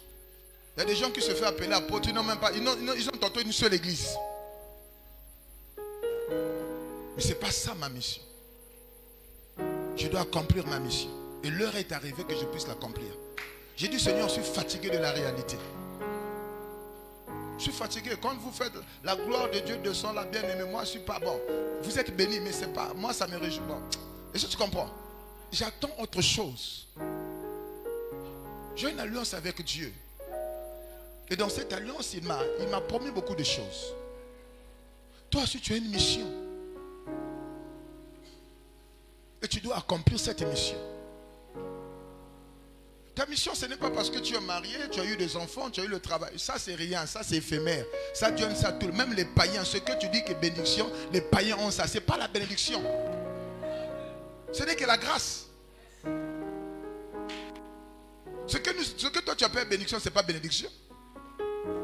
Il y a des gens qui se font appeler apôtre, ils n'ont même pas, ils ont tantôt une seule église. Mais ce n'est pas ça ma mission. Je dois accomplir ma mission. Et l'heure est arrivée que je puisse l'accomplir. J'ai dit, Seigneur, je suis fatigué de la réalité. Je suis fatigué. Quand vous faites la gloire de Dieu descend là, bien aimé, moi je ne suis pas bon. Vous êtes bénis, mais c'est pas. Moi ça me réjouit. Bon. Est-ce que tu comprends? J'attends autre chose. J'ai une alliance avec Dieu. Et dans cette alliance, il m'a promis beaucoup de choses. Toi aussi, tu as une mission. Et tu dois accomplir cette mission. Ta mission, ce n'est pas parce que tu es marié, tu as eu des enfants, tu as eu le travail. Ça, c'est rien, ça, c'est éphémère. Ça, Dieu aime ça tout. Même les païens, ce que tu dis que bénédiction, les païens ont ça. Ce n'est pas la bénédiction. Ce n'est que la grâce. Ce que toi, tu appelles bénédiction, ce n'est pas bénédiction.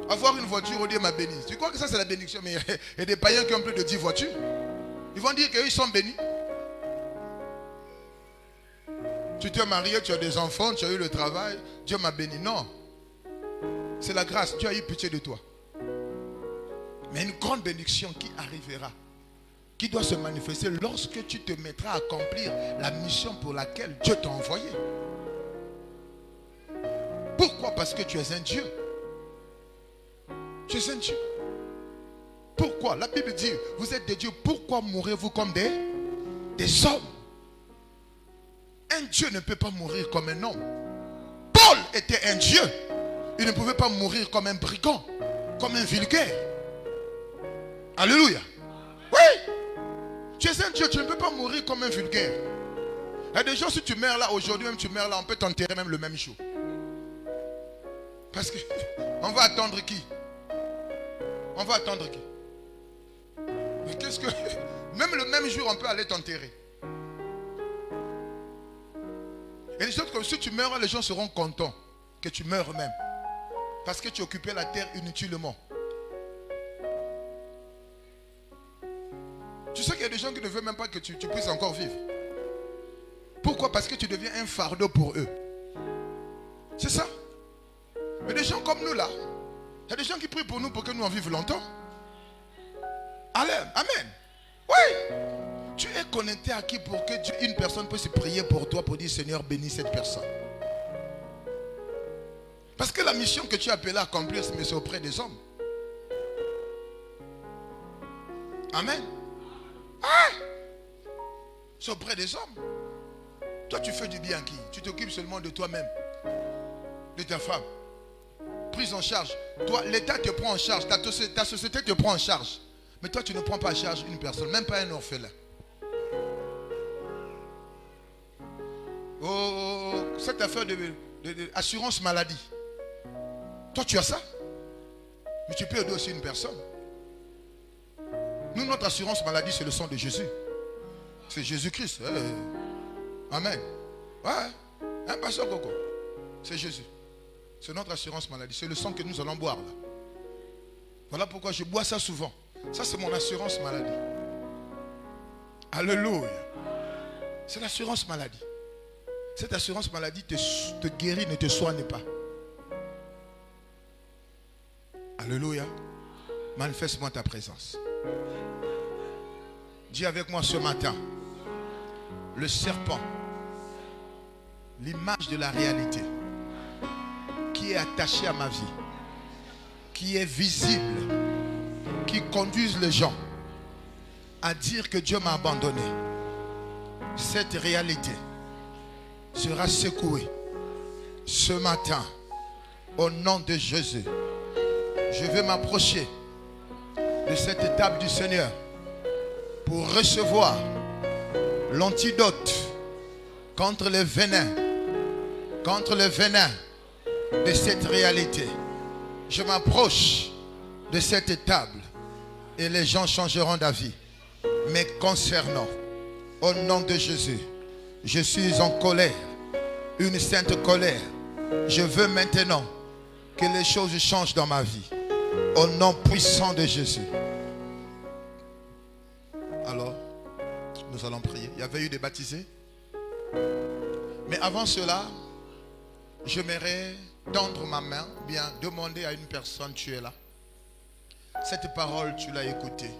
Avoir une voiture, on dit ma bénisse. Tu crois que ça, c'est la bénédiction? Mais il y a des païens qui ont plus de 10 voitures. Ils vont dire qu'ils sont bénis. Tu t'es marié, tu as des enfants, tu as eu le travail, Dieu m'a béni. Non. C'est la grâce, Dieu a eu pitié de toi. Mais une grande bénédiction qui arrivera, qui doit se manifester lorsque tu te mettras à accomplir la mission pour laquelle Dieu t'a envoyé. Pourquoi? Parce que tu es un Dieu. Tu es un Dieu. Pourquoi? La Bible dit, vous êtes des dieux, pourquoi mourrez-vous comme des hommes? Un Dieu ne peut pas mourir comme un homme. Paul était un Dieu. Il ne pouvait pas mourir comme un brigand, comme un vulgaire. Alléluia. Oui. Tu es un Dieu, tu ne peux pas mourir comme un vulgaire. Il y a des gens, si tu meurs là, aujourd'hui même tu meurs là, on peut t'enterrer même le même jour. Parce que on va attendre qui? On va attendre qui? Mais qu'est-ce que... Même le même jour, on peut aller t'enterrer. Et les choses comme si tu meurs, les gens seront contents que tu meurs même. Parce que tu occupais la terre inutilement. Tu sais qu'il y a des gens qui ne veulent même pas que tu puisses encore vivre. Pourquoi? Parce que tu deviens un fardeau pour eux. C'est ça. Mais des gens comme nous là, il y a des gens qui prient pour nous pour que nous en vivions longtemps. Amen. Oui. Tu es connecté à qui pour que une personne puisse prier pour toi pour dire Seigneur bénis cette personne. Parce que la mission que tu es appelé à accomplir, c'est auprès des hommes. Amen. C'est auprès des hommes. Toi tu fais du bien à qui? Tu t'occupes seulement de toi-même, de ta femme. Prise en charge. Toi, l'État te prend en charge. Ta société te prend en charge. Mais toi, tu ne prends pas en charge une personne, même pas un orphelin. Oh, cette affaire d'assurance maladie. Toi, tu as ça. Mais tu peux aider aussi une personne. Nous, notre assurance maladie, c'est le sang de Jésus. C'est Jésus-Christ. Amen. Ouais. Hein, pasteur Coco. C'est Jésus. C'est notre assurance maladie. C'est le sang que nous allons boire là. Voilà pourquoi je bois ça souvent. Ça, c'est mon assurance maladie. Alléluia. C'est l'assurance maladie. Cette assurance maladie te guérit, ne te soigne pas. Alléluia. Manifeste-moi ta présence. Dis avec moi ce matin. Le serpent, l'image de la réalité qui est attachée à ma vie, qui est visible, qui conduisent les gens à dire que Dieu m'a abandonné. Cette réalité sera secouée ce matin au nom de Jésus. Je vais m'approcher de cette table du Seigneur pour recevoir l'antidote contre les venins de cette réalité. Je m'approche de cette table et les gens changeront d'avis. Mais concernant, au nom de Jésus, je suis en colère, une sainte colère. Je veux maintenant que les choses changent dans ma vie. Au nom puissant de Jésus. Alors, nous allons prier. Il y avait eu des baptisés. Mais avant cela, j'aimerais tendre ma main, bien demander à une personne, tu es là. Cette parole, tu l'as écoutée.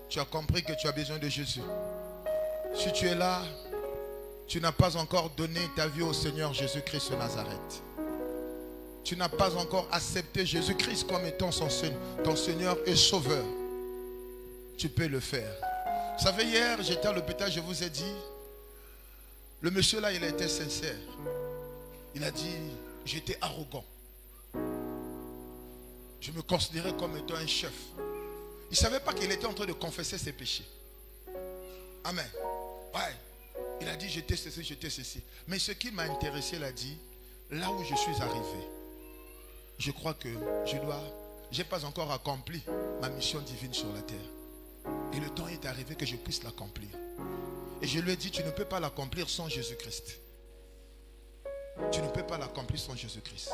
Tu as compris que tu as besoin de Jésus. Si tu es là, tu n'as pas encore donné ta vie au Seigneur Jésus-Christ de Nazareth. Tu n'as pas encore accepté Jésus-Christ comme étant ton Seigneur et Sauveur. Tu peux le faire. Vous savez, hier, j'étais à l'hôpital, je vous ai dit, le monsieur là, il a été sincère. Il a dit, j'étais arrogant. Je me considérais comme étant un chef. Il ne savait pas qu'il était en train de confesser ses péchés. Amen. Ouais. Il a dit, j'étais ceci, j'étais ceci. Mais ce qui m'a intéressé, il a dit, là où je suis arrivé, je crois que je n'ai pas encore accompli ma mission divine sur la terre. Et le temps est arrivé que je puisse l'accomplir. Et je lui ai dit, tu ne peux pas l'accomplir sans Jésus-Christ. Tu ne peux pas l'accomplir sans Jésus-Christ.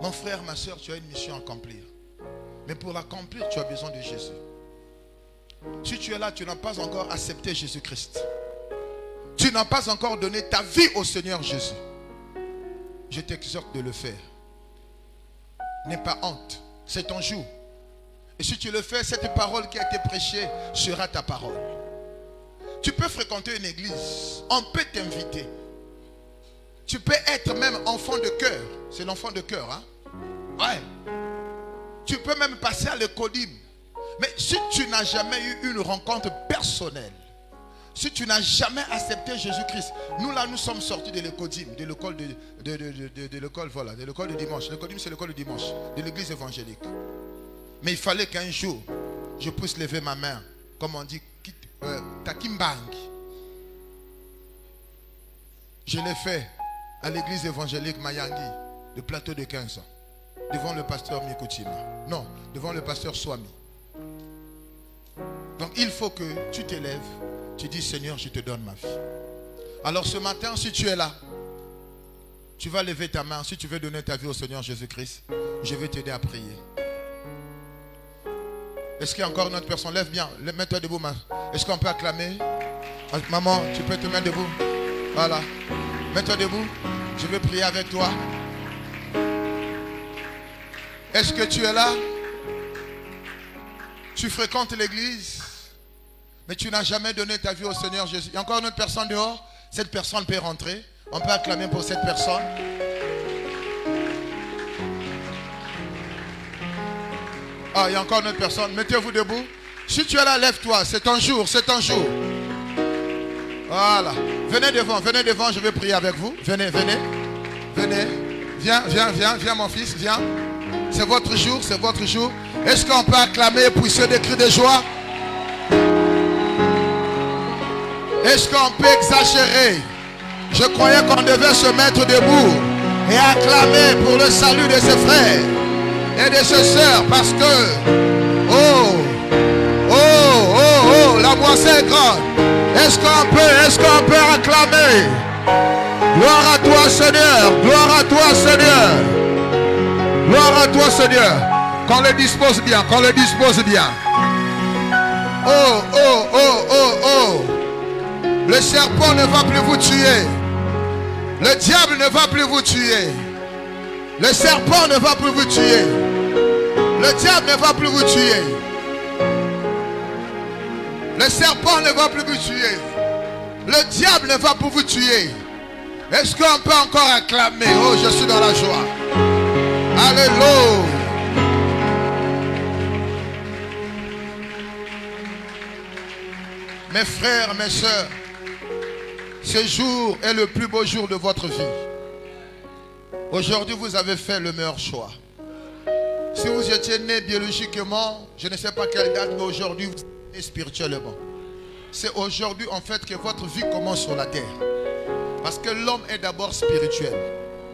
Mon frère, ma soeur, tu as une mission à accomplir. Mais pour l'accomplir, tu as besoin de Jésus. Si tu es là, tu n'as pas encore accepté Jésus-Christ. Tu tu n'as pas encore donné ta vie au Seigneur Jésus, je t'exhorte de le faire. N'aie pas honte, c'est ton jour. Et si tu le fais, cette parole qui a été prêchée sera ta parole. Tu peux fréquenter une église, on peut t'inviter. Tu peux être même enfant de cœur. C'est l'enfant de cœur, hein? Ouais. Tu peux même passer à l'écodim. Mais si tu n'as jamais eu une rencontre personnelle, si tu n'as jamais accepté Jésus-Christ, nous là nous sommes sortis de l'écodim, de l'école de l'école, voilà, de l'école de dimanche. L'écodim c'est l'école de dimanche, de l'église évangélique. Mais il fallait qu'un jour, je puisse lever ma main, comme on dit, takimbang. Je l'ai fait à l'église évangélique Mayangi, le plateau de 15 ans, devant le pasteur Mikutima. Non, devant le pasteur Swami. Donc il faut que tu t'élèves, tu dis Seigneur, je te donne ma vie. Alors ce matin, si tu es là, tu vas lever ta main. Si tu veux donner ta vie au Seigneur Jésus-Christ, je vais t'aider à prier. Est-ce qu'il y a encore une autre personne? Lève bien, mets-toi debout. Est-ce qu'on peut acclamer? Maman, tu peux te mettre debout. Voilà. Mets-toi debout. Je vais prier avec toi. Est-ce que tu es là? Tu fréquentes l'église, mais tu n'as jamais donné ta vie au Seigneur Jésus. Il y a encore une autre personne dehors. Cette personne peut rentrer. On peut acclamer pour cette personne. Ah, il y a encore une autre personne. Mettez-vous debout. Si tu es là, lève-toi. C'est ton jour, c'est ton jour. Voilà. Venez devant, je vais prier avec vous. Venez. Viens mon fils, viens. C'est votre jour, c'est votre jour. Est-ce qu'on peut acclamer et pousser des cris de joie? Est-ce qu'on peut exagérer? Je croyais qu'on devait se mettre debout et acclamer pour le salut de ses frères et de ses sœurs, parce que la moisson est grande. Est-ce qu'on peut acclamer? Gloire à toi Seigneur, gloire à toi Seigneur, gloire à toi Seigneur. Qu'on le dispose bien, qu'on le dispose bien. Le serpent ne va plus vous tuer. Le diable ne va plus vous tuer. Le serpent ne va plus vous tuer. Le diable ne va plus vous tuer. Le serpent ne va plus vous tuer. Le diable ne va plus vous tuer. Est-ce qu'on peut encore acclamer? Oh, je suis dans la joie. Alléluia. Mes frères, mes sœurs, ce jour est le plus beau jour de votre vie. Aujourd'hui, vous avez fait le meilleur choix. Si vous étiez né biologiquement, je ne sais pas quelle date, mais aujourd'hui, vous êtes né spirituellement. C'est aujourd'hui, en fait, que votre vie commence sur la terre. Parce que l'homme est d'abord spirituel.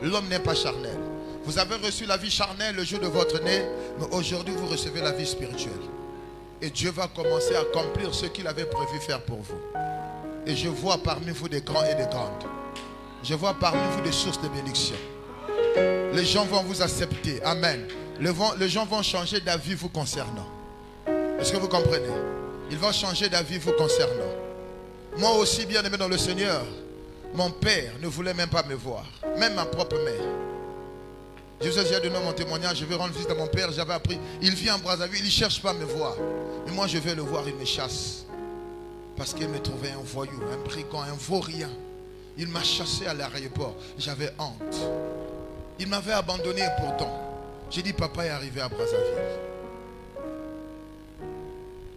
L'homme n'est pas charnel. Vous avez reçu la vie charnelle le jour de votre né, mais aujourd'hui, vous recevez la vie spirituelle. Et Dieu va commencer à accomplir ce qu'il avait prévu faire pour vous. Et je vois parmi vous des grands et des grandes. Je vois parmi vous des sources de bénédiction. Les gens vont vous accepter. Amen. Les gens vont changer d'avis vous concernant. Est-ce que vous comprenez? Ils vont changer d'avis vous concernant. Moi aussi, bien aimé dans le Seigneur, mon père ne voulait même pas me voir. Même ma propre mère. Je vous ai donné mon témoignage. Je vais rendre visite à mon père. J'avais appris. Il vient à Brazzaville. Il ne cherche pas à me voir. Mais moi, je vais le voir. Il me chasse. Parce qu'il me trouvait un voyou, un brigand, un vaurien. Il m'a chassé à l'aéroport. J'avais honte. Il m'avait abandonné pourtant. J'ai dit, papa est arrivé à Brazzaville.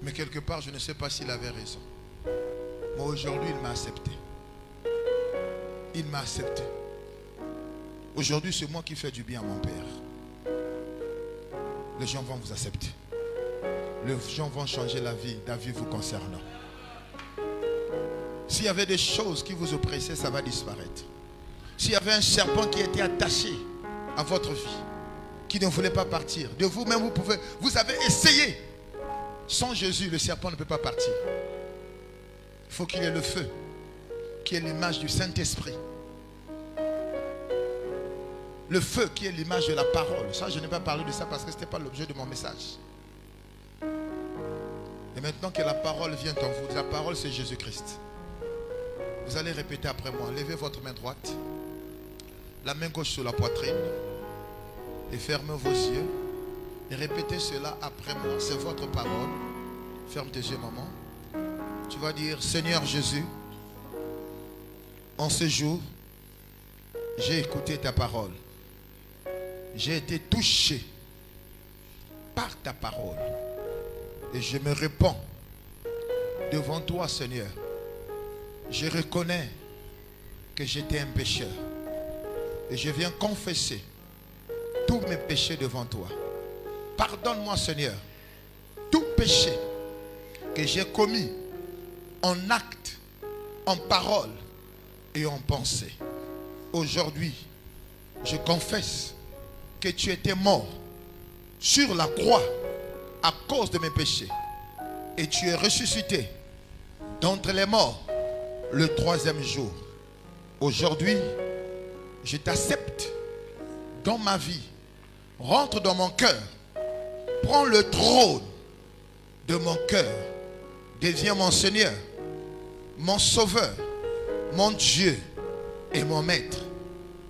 Mais quelque part, je ne sais pas s'il avait raison. Mais aujourd'hui, il m'a accepté. Il m'a accepté. Aujourd'hui, c'est moi qui fais du bien à mon père. Les gens vont vous accepter. Les gens vont changer la vie vous concernant. S'il y avait des choses qui vous oppressaient, ça va disparaître. S'il y avait un serpent qui était attaché à votre vie, qui ne voulait pas partir, de vous-même, vous avez essayé. Sans Jésus, le serpent ne peut pas partir. Il faut qu'il y ait le feu, qui est l'image du Saint-Esprit. Le feu qui est l'image de la parole. Ça, je n'ai pas parlé de ça parce que ce n'était pas l'objet de mon message. Et maintenant que la parole vient en vous, la parole c'est Jésus-Christ. Vous allez répéter après moi. Levez votre main droite, la main gauche sur la poitrine et fermez vos yeux. Et répétez cela après moi. C'est votre parole. Ferme tes yeux, maman. Tu vas dire, Seigneur Jésus, en ce jour, j'ai écouté ta parole. J'ai été touché par ta parole. Et je me répands devant toi, Seigneur. Je reconnais que j'étais un pécheur. Et je viens confesser tous mes péchés devant toi. Pardonne-moi, Seigneur, tout péché que j'ai commis en acte, en parole et en pensée. Aujourd'hui, je confesse que tu étais mort sur la croix à cause de mes péchés. Et tu es ressuscité d'entre les morts le 3e jour. Aujourd'hui, je t'accepte dans ma vie. Rentre dans mon cœur. Prends le trône de mon cœur. Deviens mon Seigneur, mon Sauveur, mon Dieu et mon Maître.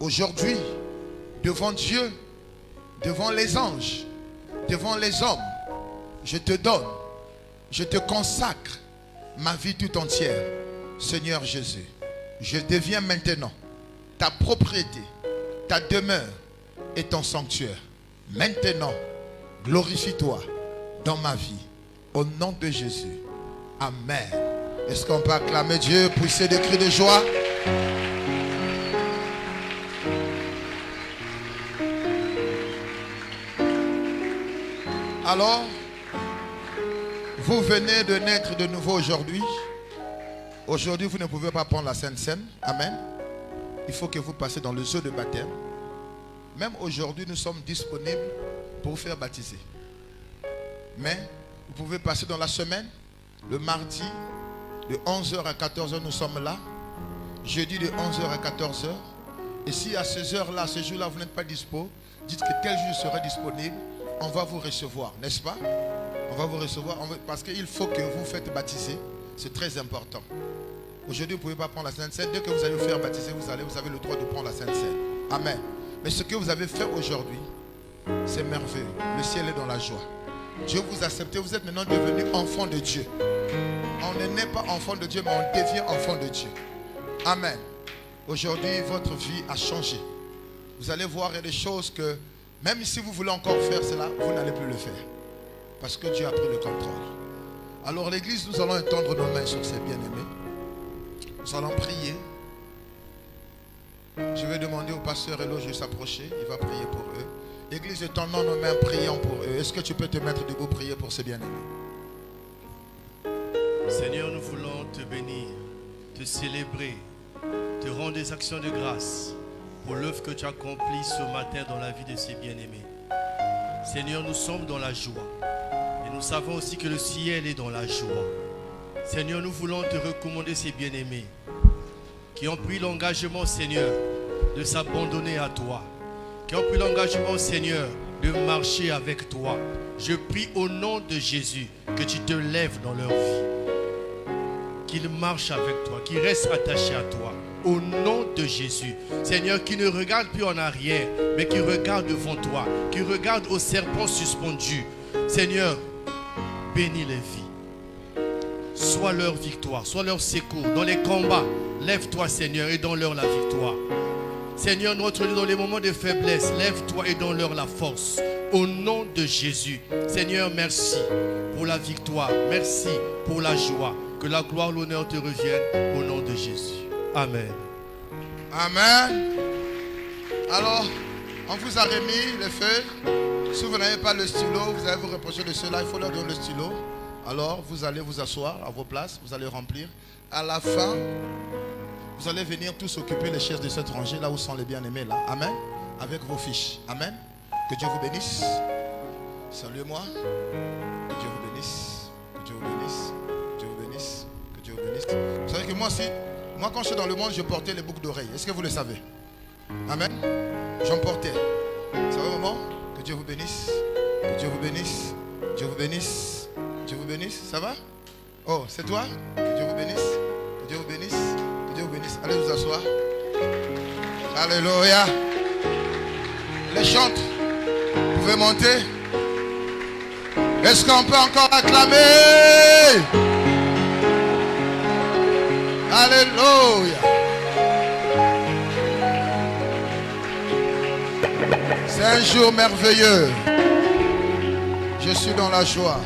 Aujourd'hui, devant Dieu, devant les anges, devant les hommes, je te donne, je te consacre ma vie tout entière. Seigneur Jésus, je deviens maintenant ta propriété, ta demeure et ton sanctuaire. Maintenant, glorifie-toi dans ma vie. Au nom de Jésus. Amen. Est-ce qu'on peut acclamer Dieu, pousser des cris de joie? Alors, vous venez de naître de nouveau aujourd'hui. Aujourd'hui, vous ne pouvez pas prendre la Sainte Seine. Amen. Il faut que vous passiez dans le jeu de baptême. Même aujourd'hui, nous sommes disponibles pour vous faire baptiser. Mais vous pouvez passer dans la semaine. Le mardi, de 11h à 14h, nous sommes là. Jeudi, de 11h à 14h. Et si à ces heures-là, ce jour-là, vous n'êtes pas dispo, dites que tel jour sera disponible. On va vous recevoir, n'est-ce pas? On va vous recevoir parce qu'il faut que vous faites baptiser. C'est très important. Aujourd'hui, vous ne pouvez pas prendre la Sainte Seine. Dès que vous allez vous faire baptiser, vous avez le droit de prendre la Sainte Seine. Amen. Mais ce que vous avez fait aujourd'hui, c'est merveilleux. Le ciel est dans la joie. Dieu vous a accepté. Vous êtes maintenant devenu enfant de Dieu. On ne naît pas enfant de Dieu, mais on devient enfant de Dieu. Amen. Aujourd'hui, votre vie a changé. Vous allez voir, il y a des choses que, même si vous voulez encore faire cela, vous n'allez plus le faire. Parce que Dieu a pris le contrôle. Alors l'église, nous allons étendre nos mains sur ses bien-aimés. Nous allons prier. Je vais demander au pasteur Elo de s'approcher. Il va prier pour eux. L'église, étendons nos mains, prions pour eux. Est-ce que tu peux te mettre debout, prier pour ces bien-aimés? Seigneur, nous voulons te bénir, te célébrer, te rendre des actions de grâce pour l'œuvre que tu as accomplie ce matin dans la vie de ces bien-aimés. Seigneur, nous sommes dans la joie. Et nous savons aussi que le ciel est dans la joie. Seigneur, nous voulons te recommander ces bien-aimés qui ont pris l'engagement, Seigneur, de s'abandonner à toi. Qui ont pris l'engagement, Seigneur, de marcher avec toi. Je prie au nom de Jésus que tu te lèves dans leur vie. Qu'ils marchent avec toi, qu'ils restent attachés à toi. Au nom de Jésus. Seigneur, qui ne regarde plus en arrière, mais qui regarde devant toi. Qui regarde au serpent suspendu. Seigneur, bénis les vies. Sois leur victoire, sois leur secours. Dans les combats, lève-toi, Seigneur, et donne-leur la victoire. Seigneur, notre Dieu, dans les moments de faiblesse, lève-toi et donne-leur la force. Au nom de Jésus. Seigneur, merci pour la victoire. Merci pour la joie. Que la gloire, l'honneur te reviennent au nom de Jésus. Amen. Amen. Alors, on vous a remis les feuilles. Si vous n'avez pas le stylo, vous allez vous reprocher de cela. Il faut leur donner le stylo. Alors, vous allez vous asseoir à vos places. Vous allez remplir. À la fin, vous allez venir tous occuper les chaises de cette rangée, là où sont les bien-aimés, là. Amen. Avec vos fiches. Amen. Que Dieu vous bénisse. Saluez-moi. Que Dieu vous bénisse. Que Dieu vous bénisse. Que Dieu vous bénisse. Que Dieu vous bénisse. Vous savez que moi aussi, quand j'étais dans le monde, je portais les boucles d'oreilles. Est-ce que vous le savez? Amen. J'en portais. Vous savez, maman? Que Dieu vous bénisse. Que Dieu vous bénisse. Dieu vous bénisse. Dieu vous bénisse. Ça va? Oh, c'est toi? Que Dieu vous bénisse. Que Dieu vous bénisse. Que Dieu vous Allez vous asseoir. Alléluia. Les chantes, vous pouvez monter. Est-ce qu'on peut encore acclamer? Alléluia. C'est un jour merveilleux. Je suis dans la joie.